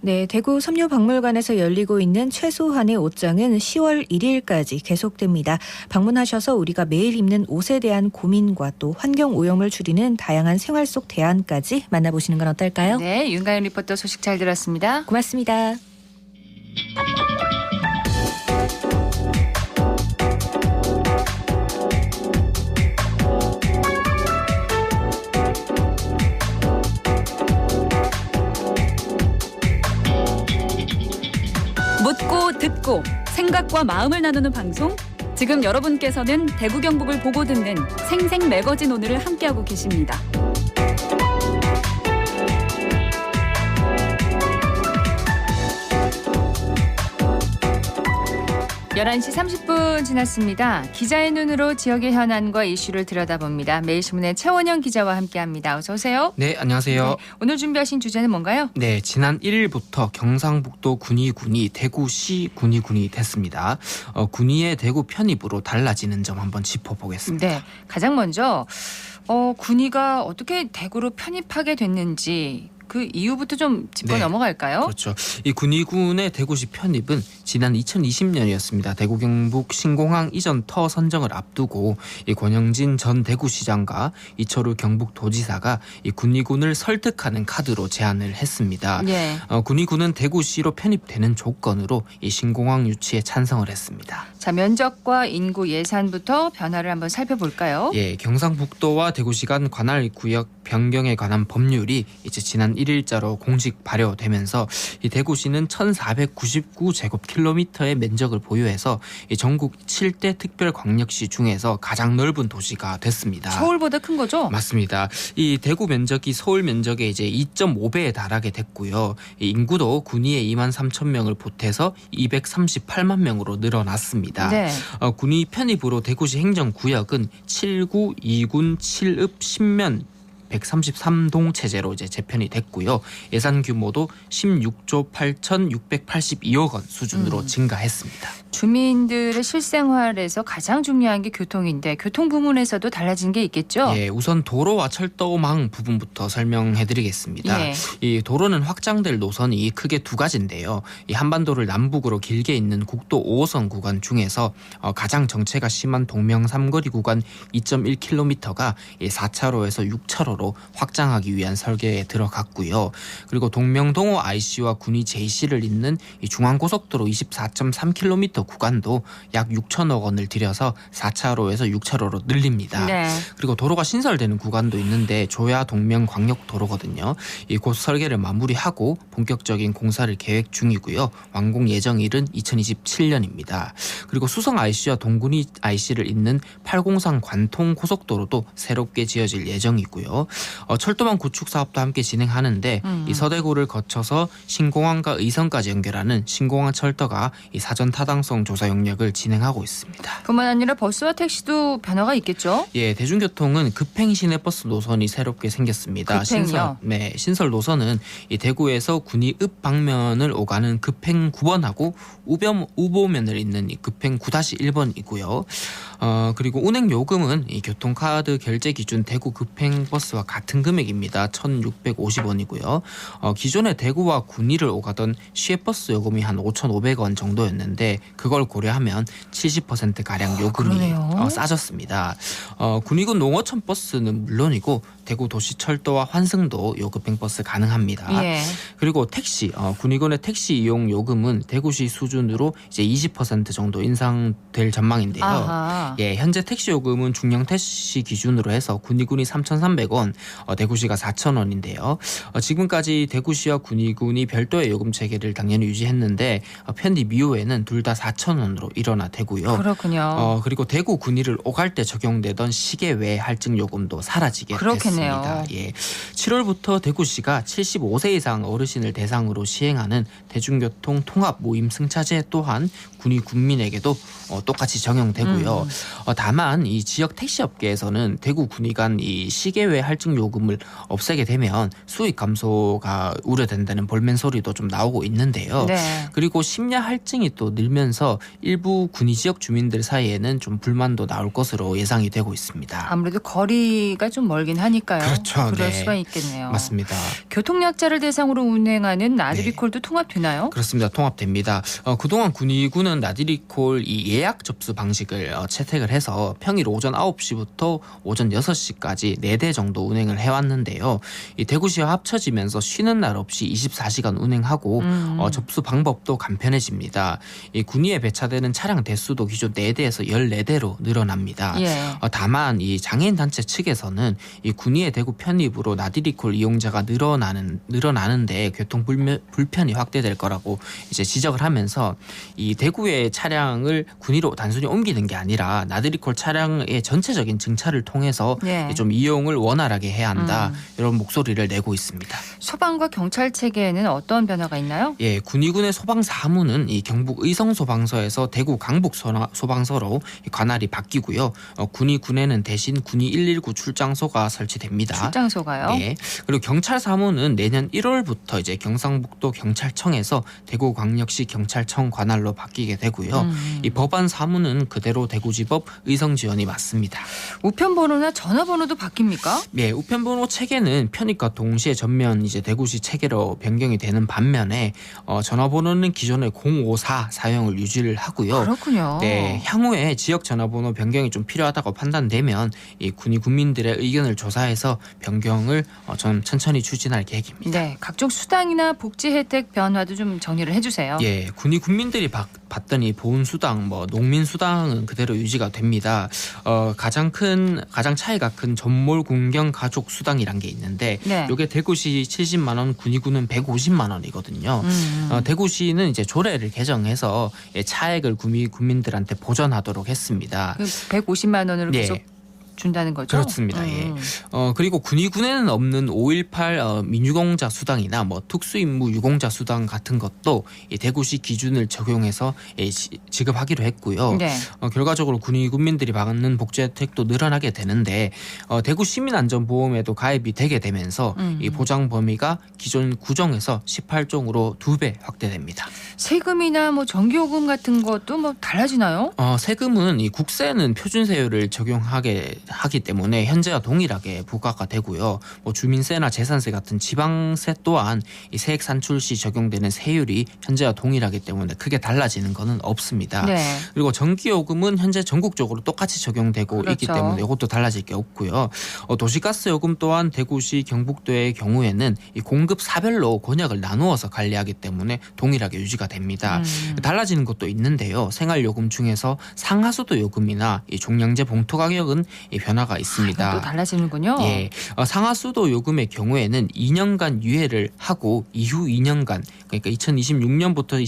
네, 대구 섬유박물관에서 열리고 있는 최소한의 옷장은 10월 1일까지 계속됩니다. 방문하셔서 우리가 매일 입는 옷에 대한 고민과 또 환경 오염을 줄이는 다양한 생활 속 대안까지 만나보시는 건 어떨까요? 네, 윤가연 리포터 소식 잘 들었습니다. 고맙습니다. 묻고 듣고 생각과 마음을 나누는 방송. 지금 여러분께서는 대구 경북을 보고 듣는 생생 매거진 오늘을 함께하고 계십니다. 11시 30분 지났습니다. 기자의 눈으로 지역의 현안과 이슈를 들여다봅니다. 매일신문의 최원영 기자와 함께합니다. 어서 오세요. 네, 안녕하세요. 네, 오늘 준비하신 주제는 뭔가요? 네, 지난 1일부터 경상북도 군위군이 대구시 군위군이 됐습니다. 군위의 대구 편입으로 달라지는 점 한번 짚어보겠습니다. 네, 가장 먼저 군위가 어떻게 대구로 편입하게 됐는지 그 이유부터 좀 짚고 넘어갈까요? 그렇죠. 이 군위군의 대구시 편입은 지난 2020년이었습니다. 대구 경북 신공항 이전 터 선정을 앞두고 이 권영진 전 대구시장과 이철우 경북도지사가 이 군위군을 설득하는 카드로 제안을 했습니다. 네. 군위군은 대구시로 편입되는 조건으로 이 신공항 유치에 찬성을 했습니다. 자, 면적과 인구 예산부터 변화를 한번 살펴볼까요? 예, 경상북도와 대구시 간 관할 구역 변경에 관한 법률이 이제 지난 1일자로 공식 발효되면서 이 대구시는 1,499제곱킬로미터의 면적을 보유해서 이 전국 7대 특별광역시 중에서 가장 넓은 도시가 됐습니다. 서울보다 큰 거죠? 맞습니다. 이 대구 면적이 서울 면적의 이제 2.5배에 달하게 됐고요. 이 인구도 군위에 2만 3천 명을 보태서 238만 명으로 늘어났습니다. 네. 군위 편입으로 대구시 행정구역은 7구, 2군, 7읍, 10면 133동 체제로 이제 재편이 됐고요. 예산 규모도 16조 8,682억 원 수준으로 증가했습니다. 주민들의 실생활에서 가장 중요한 게 교통인데 교통 부문에서도 달라진 게 있겠죠? 예, 우선 도로와 철도망 부분부터 설명해드리겠습니다. 예. 이 도로는 확장될 노선이 크게 두 가지인데요. 이 한반도를 남북으로 길게 잇는 국도 5호선 구간 중에서 가장 정체가 심한 동명 삼거리 구간 2.1km가 4차로에서 6차로로 확장하기 위한 설계에 들어갔고요. 그리고 동명동호 IC와 군위 JC를 잇는 이 중앙고속도로 24.3km 구간도 약 6천억 원을 들여서 4차로에서 6차로로 늘립니다. 네. 그리고 도로가 신설되는 구간도 있는데 조야 동명 광역도로거든요. 이 곧 설계를 마무리하고 본격적인 공사를 계획 중이고요. 완공 예정일은 2027년입니다. 그리고 수성 IC와 동군위 IC를 잇는 803 관통 고속도로도 새롭게 지어질 예정이고요. 철도망 구축 사업도 함께 진행하는데 이 서대구를 거쳐서 신공항과 의성까지 연결하는 신공항 철도가 이 사전 타당성 조사 용역을 진행하고 있습니다. 그뿐만 아니라 버스와 택시도 변화가 있겠죠? 예, 대중교통은 급행 시내버스 노선이 새롭게 생겼습니다. 급행이요? 신설 노선은 이 대구에서 군위 읍 방면을 오가는 급행 9번하고 우보면을 잇는 이 급행 9-1번이고요. 그리고 운행 요금은 이 교통카드 결제 기준 대구 급행버스와 같은 금액입니다. 1,650원이고요. 기존에 대구와 군위를 오가던 시외버스 요금이 한 5,500원 정도였는데 그걸 고려하면 70%가량 요금이 싸졌습니다. 군위군 농어촌 버스는 물론이고 대구 도시철도와 환승도 요급행버스 가능합니다. 예. 그리고 택시, 군위군의 택시 이용 요금은 대구시 수준으로 이제 20% 정도 인상될 전망인데요. 아하. 예, 현재 택시 요금은 중형 택시 기준으로 해서 군위군이 3,300원, 대구시가 4,000원인데요. 지금까지 대구시와 군위군이 별도의 요금 체계를 당연히 유지했는데 편입 이후에는 둘 다 4,000원으로 일어나 되고요. 그렇군요. 그리고 대구 군위를 오갈 때 적용되던 시계 외 할증 요금도 사라지게 됐습니다. 예, 7월부터 대구시가 75세 이상 어르신을 대상으로 시행하는 대중교통 통합 모임 승차제 또한 군위 국민에게도 똑같이 적용되고요. 다만 이 지역 택시 업계에서는 대구 군이 간 이 시계외 할증 요금을 없애게 되면 수익 감소가 우려된다는 볼멘 소리도 좀 나오고 있는데요. 네. 그리고 심야 할증이 또 늘면서 일부 군이 지역 주민들 사이에는 좀 불만도 나올 것으로 예상이 되고 있습니다. 아무래도 거리가 좀 멀긴 하니까요. 그렇죠. 그럴 네. 수가 있겠네요. 맞습니다. 교통약자를 대상으로 운행하는 나들이콜도 통합되나요? 그렇습니다. 통합됩니다. 그동안 군위군은 나들이콜 이 예약 접수 방식을 채택을 해서 평일 오전 9시부터 오전 6시까지 4대 정도 운행을 해왔는데요. 이 대구시와 합쳐지면서 쉬는 날 없이 24시간 운행하고 접수 방법도 간편해집니다. 이 군위에 배차되는 차량 대수도 기존 4대에서 14대로 늘어납니다. 예. 다만 이 장애인 단체 측에서는 이 군위의 대구 편입으로 나들이콜 이용자가 늘어나는데 교통 불편이 확대될 거라고 이제 지적을 하면서 이 대구의 차량을 군위로 단순히 옮기는 게 아니라 나들이콜 차량의 전체적인 증차를 통해서 예. 좀 이용을 원활하게 해야 한다 이런 목소리를 내고 있습니다. 소방과 경찰 체계에는 어떤 변화가 있나요? 예, 군위군의 소방 사무는 이 경북 의성 소방서에서 대구 강북 소방서로 관할이 바뀌고요. 군위군에는 대신 군위 119 출장소가 설치됩니다. 출장소가요? 예. 그리고 경찰 사무는 내년 1월부터 이제 경상북도 경찰청에서 대구광역시 경찰청 관할로 바뀌게 되고요. 이 법안 사무는 그대로 대구지법 의성지원이 맡습니다. 우편번호나 전화번호도 바뀝니까? 예, 우편번호 체계는 편입과 동시에 전면 이제 대구시 체계로 변경이 되는 반면에 전화번호는 기존의 054 사용을 유지를 하고요. 그렇군요. 네, 향후에 지역 전화번호 변경이 좀 필요하다고 판단되면 이 군위 국민들의 의견을 조사해서 변경을 좀 천천히 추진할 계획입니다. 네, 각종 수당이나 복지 혜택 변화도 좀 정리를 해주세요. 예, 군위 국민들이 받던 이 보훈수당, 농민수당은 그대로 유지가 됩니다. 가장 차이가 큰 전몰 군경 가족 수당이란 게 있는데, 네. 이게 대구시 70만 원, 군위군은 150만 원이거든요. 대구시는 이제 조례를 개정해서 차액을 국민들한테 보전하도록 했습니다. 150만 원으로 계속 준다는 거죠? 그렇습니다. 예. 그리고 군위군에는 없는 5.18 민유공자 수당이나 특수임무 유공자 수당 같은 것도 이 대구시 기준을 적용해서 지급하기로 했고요. 네. 결과적으로 군위 군민들이 받는 복지 혜택도 늘어나게 되는데 대구 시민안전보험에도 가입이 되게 되면서 이 보장 범위가 기존 9종에서 18종으로 2배 확대됩니다. 세금이나 전기요금 같은 것도 달라지나요? 세금은 이 국세는 표준세율을 하기 때문에 현재와 동일하게 부과가 되고요. 주민세나 재산세 같은 지방세 또한 이 세액 산출 시 적용되는 세율이 현재와 동일하기 때문에 크게 달라지는 것은 없습니다. 네. 그리고 전기요금은 현재 전국적으로 똑같이 적용되고 그렇죠. 있기 때문에 이것도 달라질 게 없고요. 도시가스 요금 또한 대구시 경북도의 경우에는 이 공급사별로 권역을 나누어서 관리하기 때문에 동일하게 유지가 됩니다. 달라지는 것도 있는데요. 생활요금 중에서 상하수도 요금이나 이 종량제 봉투 가격은 이 변화가 있습니다. 또 달라지는군요. 예, 상하수도 요금의 경우에는 2년간 유예를 하고 이후 2년간 그러니까 2026년부터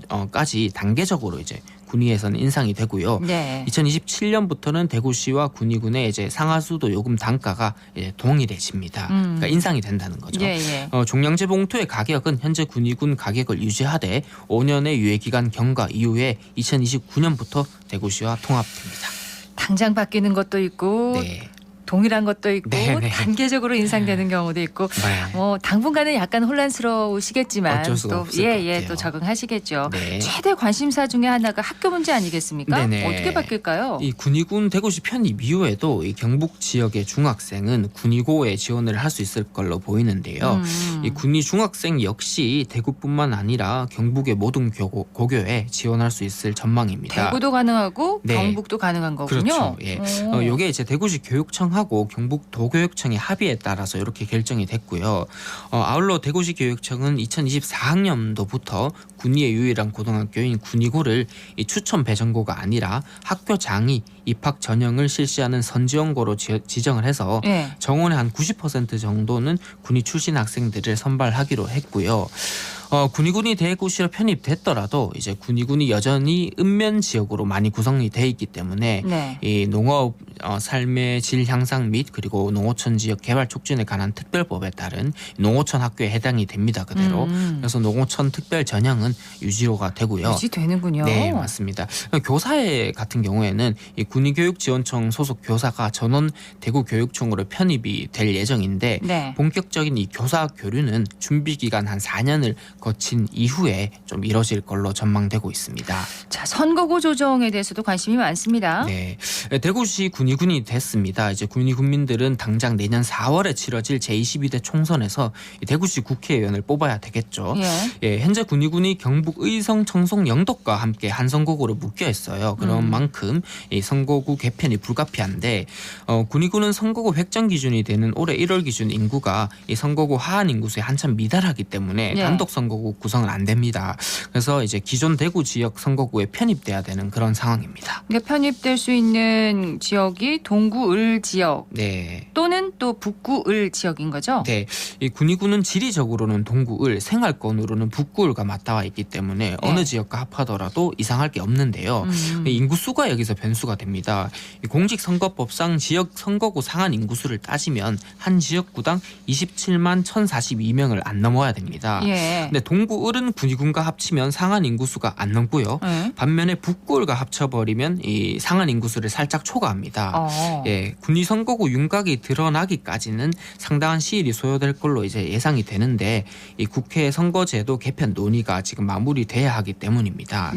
27년까지 단계적으로 이제 군위에서는 인상이 되고요. 네. 2027년부터는 대구시와 군위군의 이제 상하수도 요금 단가가 이제 동일해집니다. 그러니까 인상이 된다는 거죠. 예. 종량제 봉투의 가격은 현재 군위군 가격을 유지하되 5년의 유예 기간 경과 이후에 2029년부터 대구시와 통합됩니다. 당장 바뀌는 것도 있고 네. 동일한 것도 있고 네네. 단계적으로 인상되는 경우도 있고 당분간은 약간 혼란스러우시겠지만 어쩔 수가 또 없을 것 같아요. 또 적응하시겠죠. 네. 최대 관심사 중에 하나가 학교 문제 아니겠습니까? 네네. 어떻게 바뀔까요? 이 군위군 대구시 편입 이후에도 이 경북 지역의 중학생은 군위고에 지원을 할 수 있을 걸로 보이는데요. 이 군위 중학생 역시 대구뿐만 아니라 경북의 모든 고교에 지원할 수 있을 전망입니다. 대구도 가능하고 네. 경북도 가능한 거군요. 그렇죠. 예. 이게 이제 대구시 교육청하고 경북 도교육청의 합의에 따라서 이렇게 결정이 됐고요. 아울러 대구시 교육청은 2024학년도부터 군위의 유일한 고등학교인 군위고를 이 추천 배정고가 아니라 학교장이 입학 전형을 실시하는 선지원고로 지정을 해서 정원의 한 90% 정도는 군위 출신 학생들을 선발하기로 했고요. 군위군이 대구시로 편입됐더라도 이제 군위군이 여전히 읍면 지역으로 많이 구성이 돼 있기 때문에 네. 이 농업 삶의 질 향상 및 그리고 농어촌 지역 개발 촉진에 관한 특별법에 따른 농어촌 학교에 해당이 됩니다. 그대로. 그래서 농어촌 특별 전형은 유지가 되고요. 유지되는군요. 네, 맞습니다. 교사회 같은 경우에는 이 군위교육지원청 소속 교사가 전원 대구교육청으로 편입이 될 예정인데 네. 본격적인 이 교사 교류는 준비 기간 한 4년을 거친 이후에 좀 이뤄질 걸로 전망되고 있습니다. 자, 선거구 조정에 대해서도 관심이 많습니다. 네, 대구시 군위군이 됐습니다. 이제 군위 군민들은 당장 내년 4월에 치러질 제22대 총선에서 대구시 국회의원을 뽑아야 되겠죠. 예, 현재 군위군이 경북 의성, 청송, 영덕과 함께 한 선거구로 묶여 있어요. 그런 만큼 이 선거구 개편이 불가피한데 군위군은 선거구 획정 기준이 되는 올해 1월 기준 인구가 이 선거구 하한 인구수에 한참 미달하기 때문에 단독 선거구 구성은 안 됩니다. 그래서 이제 기존 대구 지역 선거구에 편입돼야 되는 그런 상황입니다. 그러니까 편입될 수 있는 지역이 동구을 지역 네. 또는 또 북구을 지역인 거죠? 네. 이 군위군은 지리적으로는 동구을, 생활권으로는 북구을과 맞닿아 있기 때문에 어느 지역과 합하더라도 이상할 게 없는데요. 인구수가 여기서 변수가 됩니다. 공직선거법상 지역 선거구 상한 인구수를 따지면 한 지역구당 27만 1,042명을 안 넘어야 됩니다. 근데 동구을은 군위군과 합치면 상한 인구수가 안 넘고요. 반면에 북구을과 합쳐버리면 이 상한 인구수를 살짝 초과합니다. 예, 군위 선거구 윤곽이 드러나기까지는 상당한 시일이 소요될 걸로 이제 예상이 되는데 이 국회 선거제도 개편 논의가 지금 마무리돼야 하기 때문입니다.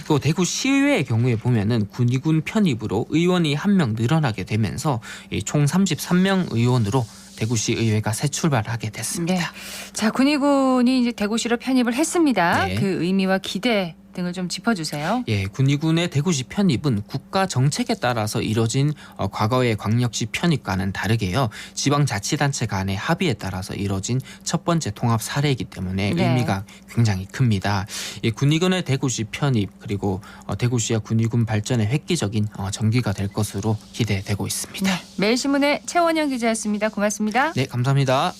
또 대구 시의회의 경우에 보면은 군위군 편입으로 의원이 한 명 늘어나게 되면서 총 33명 의원으로 대구시 의회가 새 출발하게 됐습니다. 네. 자, 군위군이 이제 대구시로 편입을 했습니다. 네. 그 의미와 기대 등을 좀 짚어주세요. 예, 군위군의 대구시 편입은 국가 정책에 따라서 이뤄진 과거의 광역시 편입과는 다르게요. 지방자치단체 간의 합의에 따라서 이뤄진 첫 번째 통합 사례이기 때문에 의미가 굉장히 큽니다. 예, 군위군의 대구시 편입 그리고 대구시와 군위군 발전의 획기적인 전기가 될 것으로 기대되고 있습니다. 네. 매일신문의 최원영 기자였습니다. 고맙습니다. 네, 감사합니다.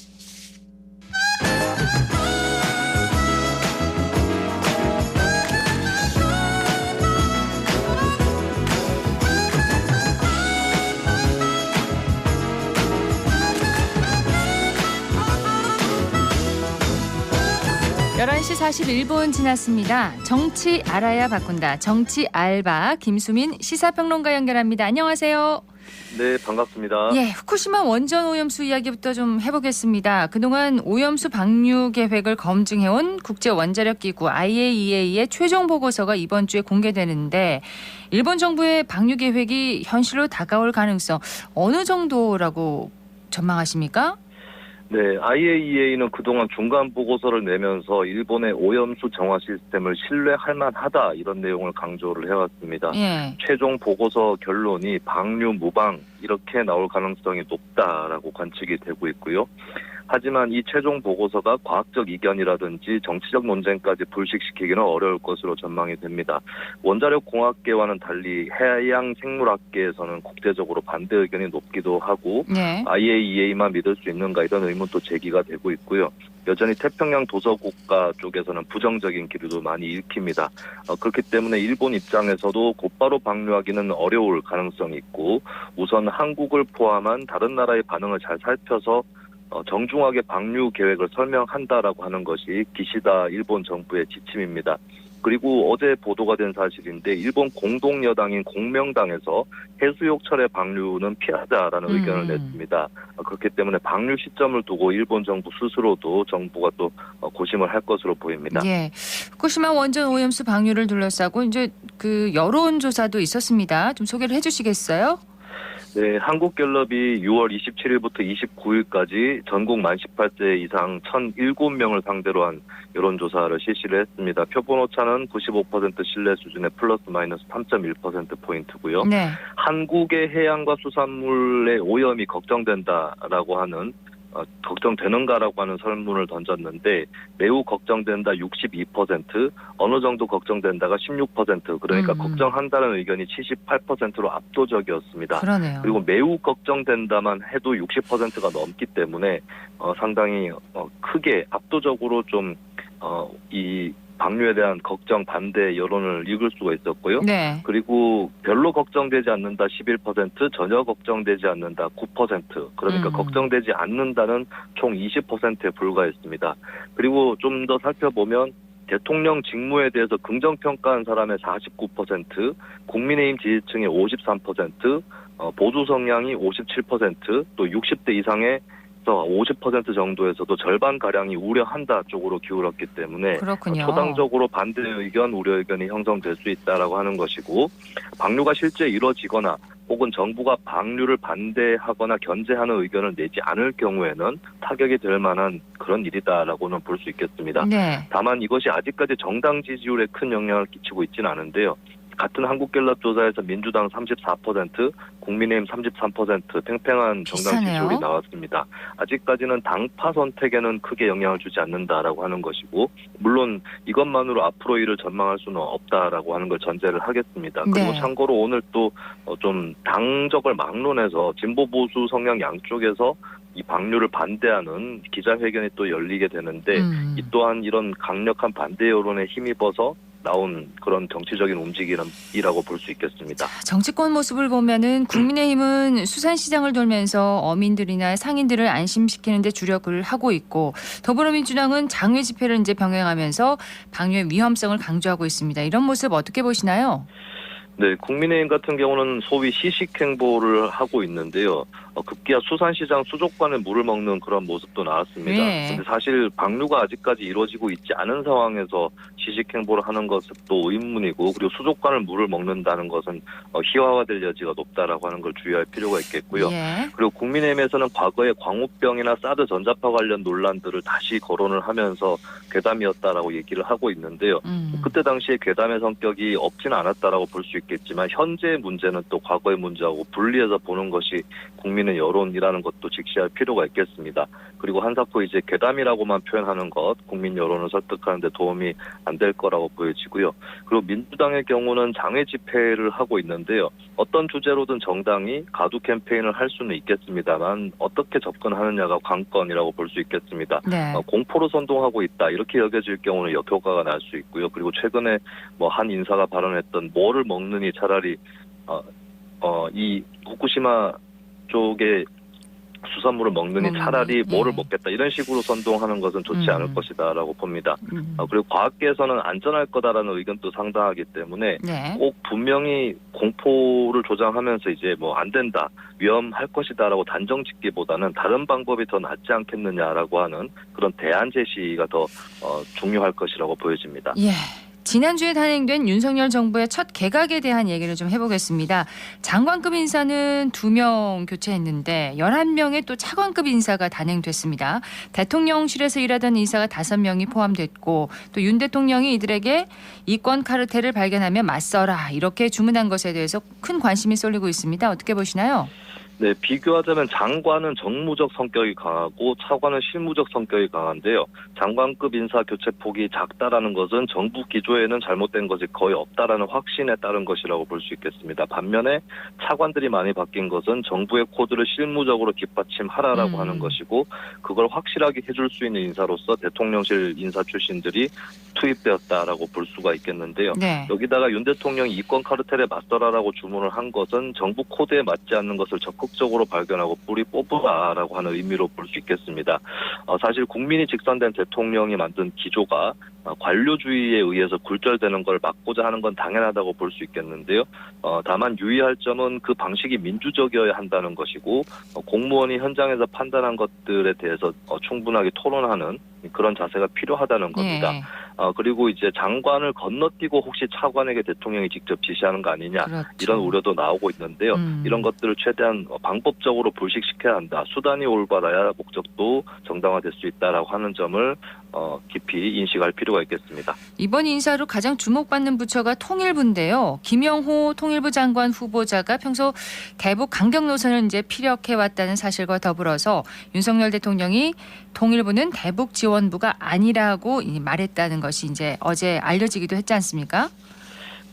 (11시 41분) 지났습니다. 정치 알아야 바꾼다. 정치 알바 김수민 시사평론가 연결합니다. 안녕하세요. 네, 반갑습니다. 예, 후쿠시마 원전 오염수 이야기부터 좀 해보겠습니다. 그동안 오염수 방류 계획을 검증해온 국제원자력기구 IAEA의 최종 보고서가 이번 주에 공개되는데 일본 정부의 방류 계획이 현실로 다가올 가능성 어느 정도라고 전망하십니까? 네, IAEA는 그동안 중간 보고서를 내면서 일본의 오염수 정화 시스템을 신뢰할 만하다 이런 내용을 강조를 해왔습니다. 최종 보고서 결론이 방류 무방 이렇게 나올 가능성이 높다라고 관측이 되고 있고요. 하지만 이 최종 보고서가 과학적 이견이라든지 정치적 논쟁까지 불식시키기는 어려울 것으로 전망이 됩니다. 원자력공학계와는 달리 해양생물학계에서는 국제적으로 반대 의견이 높기도 하고 IAEA만 믿을 수 있는가 이런 의문도 제기가 되고 있고요. 여전히 태평양 도서국가 쪽에서는 부정적인 기류도 많이 읽힙니다. 그렇기 때문에 일본 입장에서도 곧바로 방류하기는 어려울 가능성이 있고 우선 한국을 포함한 다른 나라의 반응을 잘 살펴서 정중하게 방류 계획을 설명한다라고 하는 것이 기시다 일본 정부의 지침입니다. 그리고 어제 보도가 된 사실인데 일본 공동여당인 공명당에서 해수욕철의 방류는 피하자라는 의견을 냈습니다. 그렇기 때문에 방류 시점을 두고 일본 정부 스스로도 정부가 또 고심을 할 것으로 보입니다. 예, 후쿠시마 원전 오염수 방류를 둘러싸고 이제 그 여론조사도 있었습니다. 좀 소개를 해주시겠어요? 네, 한국갤럽이 6월 27일부터 29일까지 전국 만 18세 이상 1,007명을 상대로 한 여론조사를 실시를 했습니다. 표본 오차는 95% 신뢰 수준의 플러스 마이너스 3.1%포인트고요. 한국의 해양과 수산물의 오염이 걱정된다라고 하는 걱정되는가라고 하는 설문을 던졌는데 매우 걱정된다 62%, 어느 정도 걱정된다가 16%, 그러니까 걱정한다는 의견이 78%로 압도적이었습니다. 그러네요. 그리고 매우 걱정된다만 해도 60%가 넘기 때문에 상당히 크게 압도적으로 좀 이 방류에 대한 걱정, 반대 여론을 읽을 수가 있었고요. 네. 그리고 별로 걱정되지 않는다 11%, 전혀 걱정되지 않는다 9%. 그러니까 걱정되지 않는다는 총 20%에 불과했습니다. 그리고 좀 더 살펴보면 대통령 직무에 대해서 긍정평가한 사람의 49%, 국민의힘 지지층의 53%, 보수 성향이 57%, 또 60대 이상의 50% 정도에서도 절반가량이 우려한다 쪽으로 기울었기 때문에 그렇군요. 초당적으로 반대 의견, 우려 의견이 형성될 수 있다라고 하는 것이고 방류가 실제 이루어지거나 혹은 정부가 방류를 반대하거나 견제하는 의견을 내지 않을 경우에는 타격이 될 만한 그런 일이다라고는 볼 수 있겠습니다. 네. 다만 이것이 아직까지 정당 지지율에 큰 영향을 끼치고 있지는 않은데요. 같은 한국갤럽 조사에서 민주당 34%, 국민의힘 33% 팽팽한 정당 비슷하네요. 지지율이 나왔습니다. 아직까지는 당파 선택에는 크게 영향을 주지 않는다라고 하는 것이고 물론 이것만으로 앞으로 일을 전망할 수는 없다라고 하는 걸 전제를 하겠습니다. 그리고 네. 참고로 오늘 또 좀 당적을 막론해서 진보 보수 성향 양쪽에서 이 방류를 반대하는 기자회견이 또 열리게 되는데 이 또한 이런 강력한 반대 여론에 힘입어서 나온 그런 정치적인 움직임이라고 볼 수 있겠습니다. 정치권 모습을 보면은 국민의힘은 수산시장을 돌면서 어민들이나 상인들을 안심시키는 데 주력을 하고 있고 더불어민주당은 장외 집회를 이제 병행하면서 방류의 위험성을 강조하고 있습니다. 이런 모습 어떻게 보시나요? 네, 국민의힘 같은 경우는 소위 시식행보를 하고 있는데요. 급기야 수산시장 수족관에 물을 먹는 그런 모습도 나왔습니다. 그런데 사실 방류가 아직까지 이루어지고 있지 않은 상황에서 시식행보를 하는 것은 또 의문이고 그리고 수족관을 물을 먹는다는 것은 희화화될 여지가 높다라고 하는 걸 주의할 필요가 있겠고요. 그리고 국민의힘에서는 과거에 광우병이나 사드 전자파 관련 논란들을 다시 거론을 하면서 괴담이었다라고 얘기를 하고 있는데요. 그때 당시에 괴담의 성격이 없지는 않았다라고 볼 수 있겠지만 현재의 문제는 또 과거의 문제하고 분리해서 보는 것이 국민의 여론이라는 것도 직시할 필요가 있겠습니다. 그리고 한사코 이제 괴담이라고만 표현하는 것, 국민 여론을 설득하는 데 도움이 안 될 거라고 보여지고요. 그리고 민주당의 경우는 장외 집회를 하고 있는데요. 어떤 주제로든 정당이 가두 캠페인을 할 수는 있겠습니다만 어떻게 접근하느냐가 관건이라고 볼 수 있겠습니다. 네. 공포로 선동하고 있다 이렇게 여겨질 경우는 역효과가 날 수 있고요. 그리고 최근에 한 인사가 발언했던 뭐를 먹느니 차라리 이 후쿠시마 쪽에 수산물을 먹느니 차라리 뭐를 먹겠다 이런 식으로 선동하는 것은 좋지 않을 것이다라고 봅니다. 그리고 과학계에서는 안전할 거다라는 의견도 상당하기 때문에 꼭 분명히 공포를 조장하면서 이제 안 된다, 위험할 것이다라고 단정 짓기보다는 다른 방법이 더 낫지 않겠느냐라고 하는 그런 대안 제시가 더 중요할 것이라고 보여집니다. 예. 지난주에 단행된 윤석열 정부의 첫 개각에 대한 얘기를 좀 해보겠습니다. 장관급 인사는 2명 교체했는데 11명의 또 차관급 인사가 단행됐습니다. 대통령실에서 일하던 인사가 5명이 포함됐고 또 윤 대통령이 이들에게 이권 카르텔을 발견하며 맞서라 이렇게 주문한 것에 대해서 큰 관심이 쏠리고 있습니다. 어떻게 보시나요? 네, 비교하자면 장관은 정무적 성격이 강하고 차관은 실무적 성격이 강한데요. 장관급 인사 교체 폭이 작다라는 것은 정부 기조에는 잘못된 것이 거의 없다라는 확신에 따른 것이라고 볼 수 있겠습니다. 반면에 차관들이 많이 바뀐 것은 정부의 코드를 실무적으로 뒷받침하라라고 하는 것이고 그걸 확실하게 해줄 수 있는 인사로서 대통령실 인사 출신들이 투입되었다라고 볼 수가 있겠는데요. 여기다가 윤 대통령이 이권 카르텔에 맞서라라고 주문을 한 것은 정부 코드에 맞지 않는 것을 적극적으로 발견하고 뿌리 뽑으라라고 하는 의미로 볼 수 있겠습니다. 사실 국민이 직선된 대통령이 만든 기조가 관료주의에 의해서 굴절되는 걸 막고자 하는 건 당연하다고 볼 수 있겠는데요. 다만 유의할 점은 그 방식이 민주적이어야 한다는 것이고 공무원이 현장에서 판단한 것들에 대해서 충분하게 토론하는 그런 자세가 필요하다는 겁니다. 그리고 이제 장관을 건너뛰고 혹시 차관에게 대통령이 직접 지시하는 거 아니냐 이런 우려도 나오고 있는데요. 이런 것들을 최대한 방법적으로 불식시켜야 한다. 수단이 올바라야 목적도 정당화될 수 있다라고 하는 점을 깊이 인식할 필요가 있겠습니다. 이번 인사로 가장 주목받는 부처가 통일부인데요. 김영호 통일부 장관 후보자가 평소 대북 강경 노선을 이제 피력해왔다는 사실과 더불어서 윤석열 대통령이 통일부는 대북 지원부가 아니라고 말했다는 것이 이제 어제 알려지기도 했지 않습니까?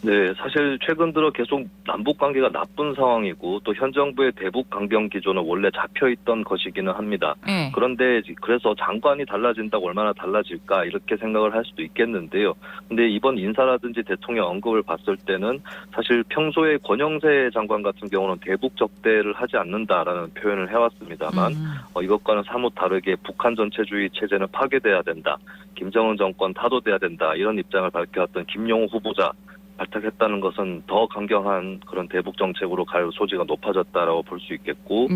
네, 사실 최근 들어 계속 남북 관계가 나쁜 상황이고 또 현 정부의 대북 강경 기조는 원래 잡혀 있던 것이기는 합니다. 그런데 그래서 장관이 달라진다고 얼마나 달라질까 이렇게 생각을 할 수도 있겠는데요. 근데 이번 인사라든지 대통령 언급을 봤을 때는 사실 평소에 권영세 장관 같은 경우는 대북 적대를 하지 않는다라는 표현을 해왔습니다만 이것과는 사뭇 다르게 북한 전체주의 체제는 파괴돼야 된다. 김정은 정권 타도돼야 된다. 이런 입장을 밝혀왔던 김용호 후보자 발탁했다는 것은 더 강경한 그런 대북 정책으로 갈 소지가 높아졌다라고 볼 수 있겠고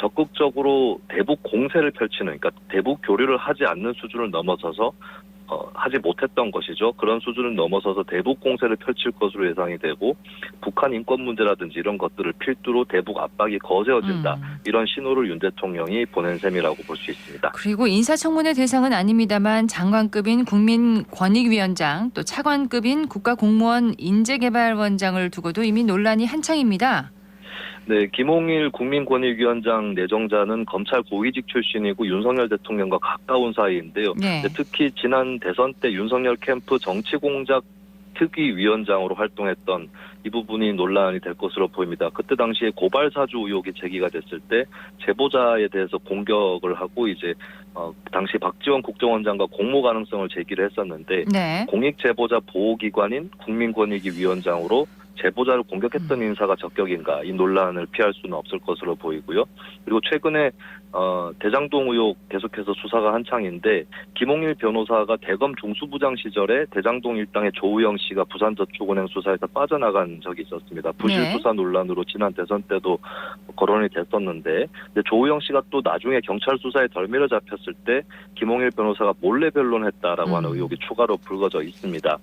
적극적으로 대북 공세를 펼치는 그러니까 대북 교류를 하지 않는 수준을 넘어서서 하지 못했던 것이죠. 그런 수준을 넘어서서 대북 공세를 펼칠 것으로 예상이 되고 북한 인권 문제라든지 이런 것들을 필두로 대북 압박이 거세어진다. 이런 신호를 윤 대통령이 보낸 셈이라고 볼 수 있습니다. 그리고 인사청문회 대상은 아닙니다만 장관급인 국민권익위원장 또 차관급인 국가공무원 인재개발원장을 두고도 이미 논란이 한창입니다. 네, 김홍일 국민권익위원장 내정자는 검찰 고위직 출신이고 윤석열 대통령과 가까운 사이인데요. 특히 지난 대선 때 윤석열 캠프 정치공작 특위위원장으로 활동했던 이 부분이 논란이 될 것으로 보입니다. 그때 당시에 고발사주 의혹이 제기가 됐을 때 제보자에 대해서 공격을 하고 이제 당시 박지원 국정원장과 공모 가능성을 제기를 했었는데 공익제보자 보호기관인 국민권익위원장으로 제보자를 공격했던 인사가 적격인가 이 논란을 피할 수는 없을 것으로 보이고요. 그리고 최근에 대장동 의혹 계속해서 수사가 한창인데 김홍일 변호사가 대검 중수부장 시절에 대장동 일당의 조우영 씨가 부산저축은행 수사에서 빠져나간 적이 있었습니다. 부실 수사 논란으로 지난 대선 때도 거론이 됐었는데 조우영 씨가 또 나중에 경찰 수사에 덜미를 잡혔을 때 김홍일 변호사가 몰래 변론했다라고 하는 의혹이 추가로 불거져 있습니다.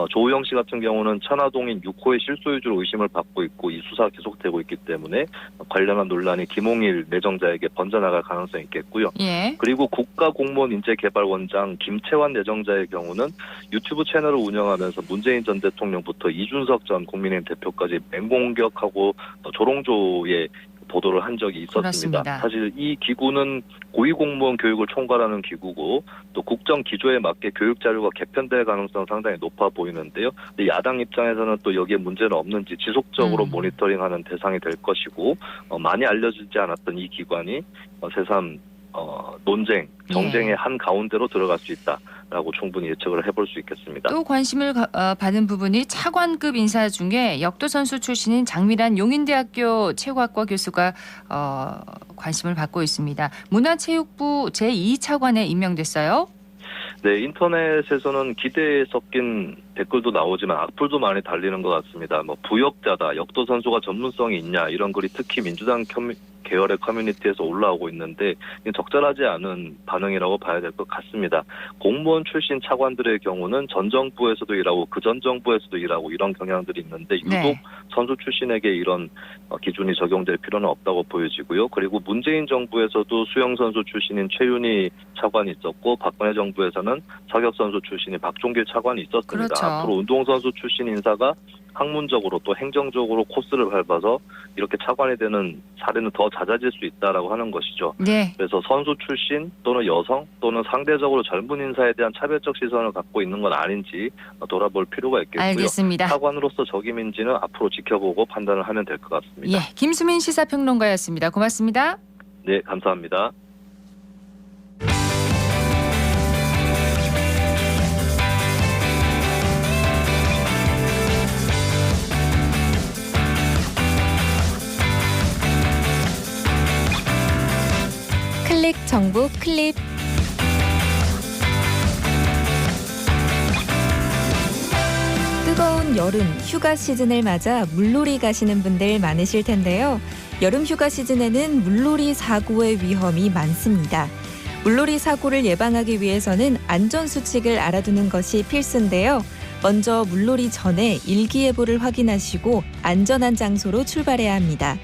조우영 씨 같은 경우는 천화동인 6호의 실소유주로 의심을 받고 있고 이 수사가 계속되고 있기 때문에 관련한 논란이 김홍일 내정자에게 번져나갈 가능성이 있겠고요. 그리고 국가공무원 인재개발원장 김채환 내정자의 경우는 유튜브 채널을 운영하면서 문재인 전 대통령부터 이준석 전 국민의힘 대표까지 맹공격하고 조롱조의 보도를 한 적이 있었습니다. 그렇습니다. 사실 이 기구는 고위공무원 교육을 총괄하는 기구고 또 국정 기조에 맞게 교육 자료가 개편될 가능성은 상당히 높아 보이는데요. 근데 야당 입장에서는 또 여기에 문제는 없는지 지속적으로 모니터링하는 대상이 될 것이고 많이 알려지지 않았던 이 기관이 새삼 논쟁, 정쟁의 한 가운데로 들어갈 수 있다라고 충분히 예측을 해볼 수 있겠습니다. 또 관심을 받은 부분이 차관급 인사 중에 역도 선수 출신인 장미란 용인대학교 체육학과 교수가 관심을 받고 있습니다. 문화체육부 제2차관에 임명됐어요. 네, 인터넷에서는 기대에 섞인 댓글도 나오지만 악플도 많이 달리는 것 같습니다. 부역자다, 역도 선수가 전문성이 있냐 이런 글이 특히 민주당 계열의 커뮤니티에서 올라오고 있는데 적절하지 않은 반응이라고 봐야 될 것 같습니다. 공무원 출신 차관들의 경우는 전 정부에서도 일하고 그전 정부에서도 일하고 이런 경향들이 있는데 유독 선수 출신에게 이런 기준이 적용될 필요는 없다고 보여지고요. 그리고 문재인 정부에서도 수영 선수 출신인 최윤희 차관이 있었고 박근혜 정부에서는 사격 선수 출신인 박종길 차관이 있었습니다. 그렇죠. 앞으로 운동선수 출신 인사가 학문적으로 또 행정적으로 코스를 밟아서 이렇게 차관이 되는 사례는 더 잦아질 수 있다라고 하는 것이죠. 그래서 선수 출신 또는 여성 또는 상대적으로 젊은 인사에 대한 차별적 시선을 갖고 있는 건 아닌지 돌아볼 필요가 있겠고요. 알겠습니다. 차관으로서 적임인지는 앞으로 지켜보고 판단을 하면 될 것 같습니다. 김수민 시사평론가였습니다. 고맙습니다. 네, 감사합니다. 클릭 정보 클립. 뜨거운 여름 휴가 시즌을 맞아 물놀이 가시는 분들 많으실 텐데요. 여름 휴가 시즌에는 물놀이 사고의 위험이 많습니다. 물놀이 사고를 예방하기 위해서는 안전 수칙을 알아두는 것이 필수인데요. 먼저 물놀이 전에 일기예보를 확인하시고 안전한 장소로 출발해야 합니다.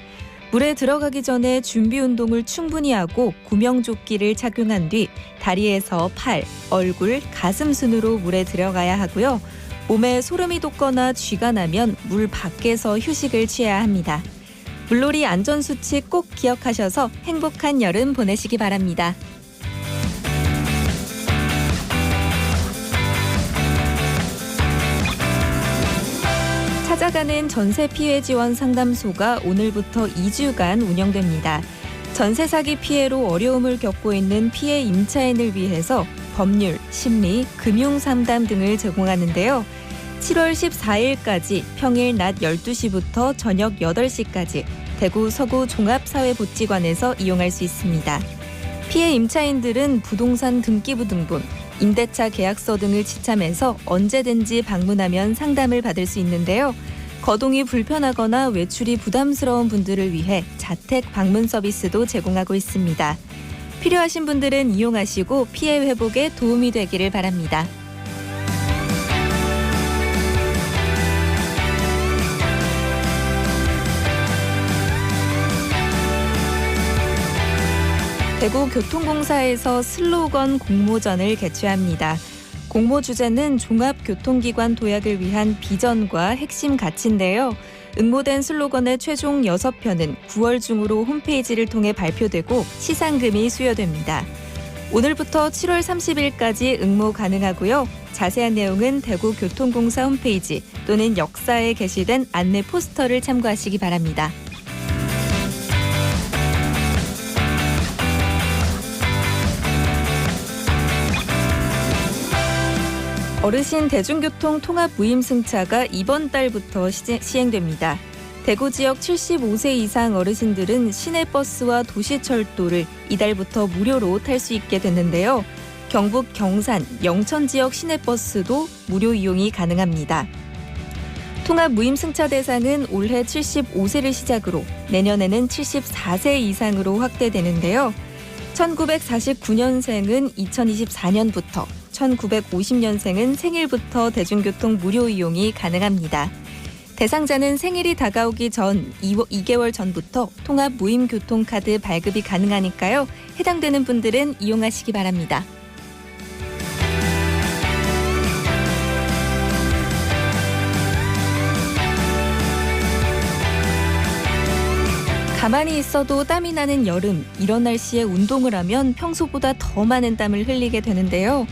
물에 들어가기 전에 준비 운동을 충분히 하고 구명조끼를 착용한 뒤 다리에서 팔, 얼굴, 가슴 순으로 물에 들어가야 하고요. 몸에 소름이 돋거나 쥐가 나면 물 밖에서 휴식을 취해야 합니다. 물놀이 안전수칙 꼭 기억하셔서 행복한 여름 보내시기 바랍니다. 찾아가는 전세 피해 지원 상담소가 오늘부터 2주간 운영됩니다. 전세 사기 피해로 어려움을 겪고 있는 피해 임차인을 위해서 법률, 심리, 금융 상담 등을 제공하는데요. 7월 14일까지 평일 낮 12시부터 저녁 8시까지 대구 서구 종합사회복지관에서 이용할 수 있습니다. 피해 임차인들은 부동산 등기부 등본, 임대차 계약서 등을 지참해서 언제든지 방문하면 상담을 받을 수 있는데요. 거동이 불편하거나 외출이 부담스러운 분들을 위해 자택 방문 서비스도 제공하고 있습니다. 필요하신 분들은 이용하시고 피해 회복에 도움이 되기를 바랍니다. 대구교통공사에서 슬로건 공모전을 개최합니다. 공모 주제는 종합교통기관 도약을 위한 비전과 핵심 가치인데요. 응모된 슬로건의 최종 6편은 9월 중으로 홈페이지를 통해 발표되고 시상금이 수여됩니다. 오늘부터 7월 30일까지 응모 가능하고요. 자세한 내용은 대구교통공사 홈페이지 또는 역사에 게시된 안내 포스터를 참고하시기 바랍니다. 어르신 대중교통 통합 무임승차가 이번 달부터 시행됩니다. 대구 지역 75세 이상 어르신들은 시내버스와 도시철도를 이달부터 무료로 탈 수 있게 됐는데요. 경북 경산, 영천 지역 시내버스도 무료 이용이 가능합니다. 통합 무임승차 대상은 올해 75세를 시작으로 내년에는 74세 이상으로 확대되는데요. 1949년생은 2024년부터 1950년생은 생일부터 대중교통 무료 이용이 가능합니다. 대상자는 생일이 다가오기 전 2개월 전부터 통합 무임교통카드 발급이 가능하니까요. 해당되는 분들은 이용하시기 바랍니다. 가만히 있어도 땀이 나는 여름, 이런 날씨에 운동을 하면 평소보다 더 많은 땀을 흘리게 되는데요.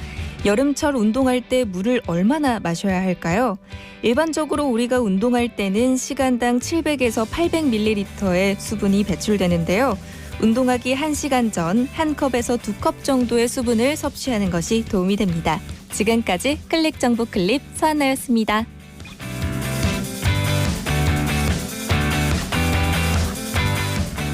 여름철 운동할 때 물을 얼마나 마셔야 할까요? 일반적으로 우리가 운동할 때는 시간당 700에서 800ml의 수분이 배출되는데요. 운동하기 1시간 전 1컵에서 2컵 정도의 수분을 섭취하는 것이 도움이 됩니다. 지금까지 클릭정보클립 서한나였습니다.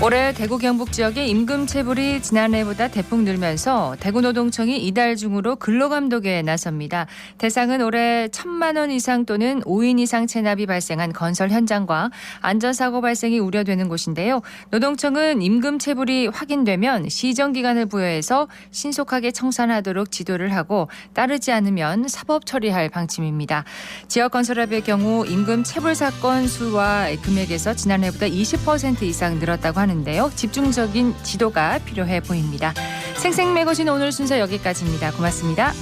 올해 대구 경북 지역의 임금 체불이 지난해보다 대폭 늘면서 대구노동청이 이달 중으로 근로감독에 나섭니다. 대상은 올해 1,000만 원 이상 또는 5인 이상 체납이 발생한 건설 현장과 안전사고 발생이 우려되는 곳인데요. 노동청은 임금 체불이 확인되면 시정기간을 부여해서 신속하게 청산하도록 지도를 하고 따르지 않으면 사법 처리할 방침입니다. 지역건설업의 경우 임금 체불 사건 수와 금액에서 지난해보다 20% 이상 늘었다고 하는데요. 집중적인 지도가 필요해 보입니다. 생생매거진 오늘 순서 여기까지입니다. 고맙습니다.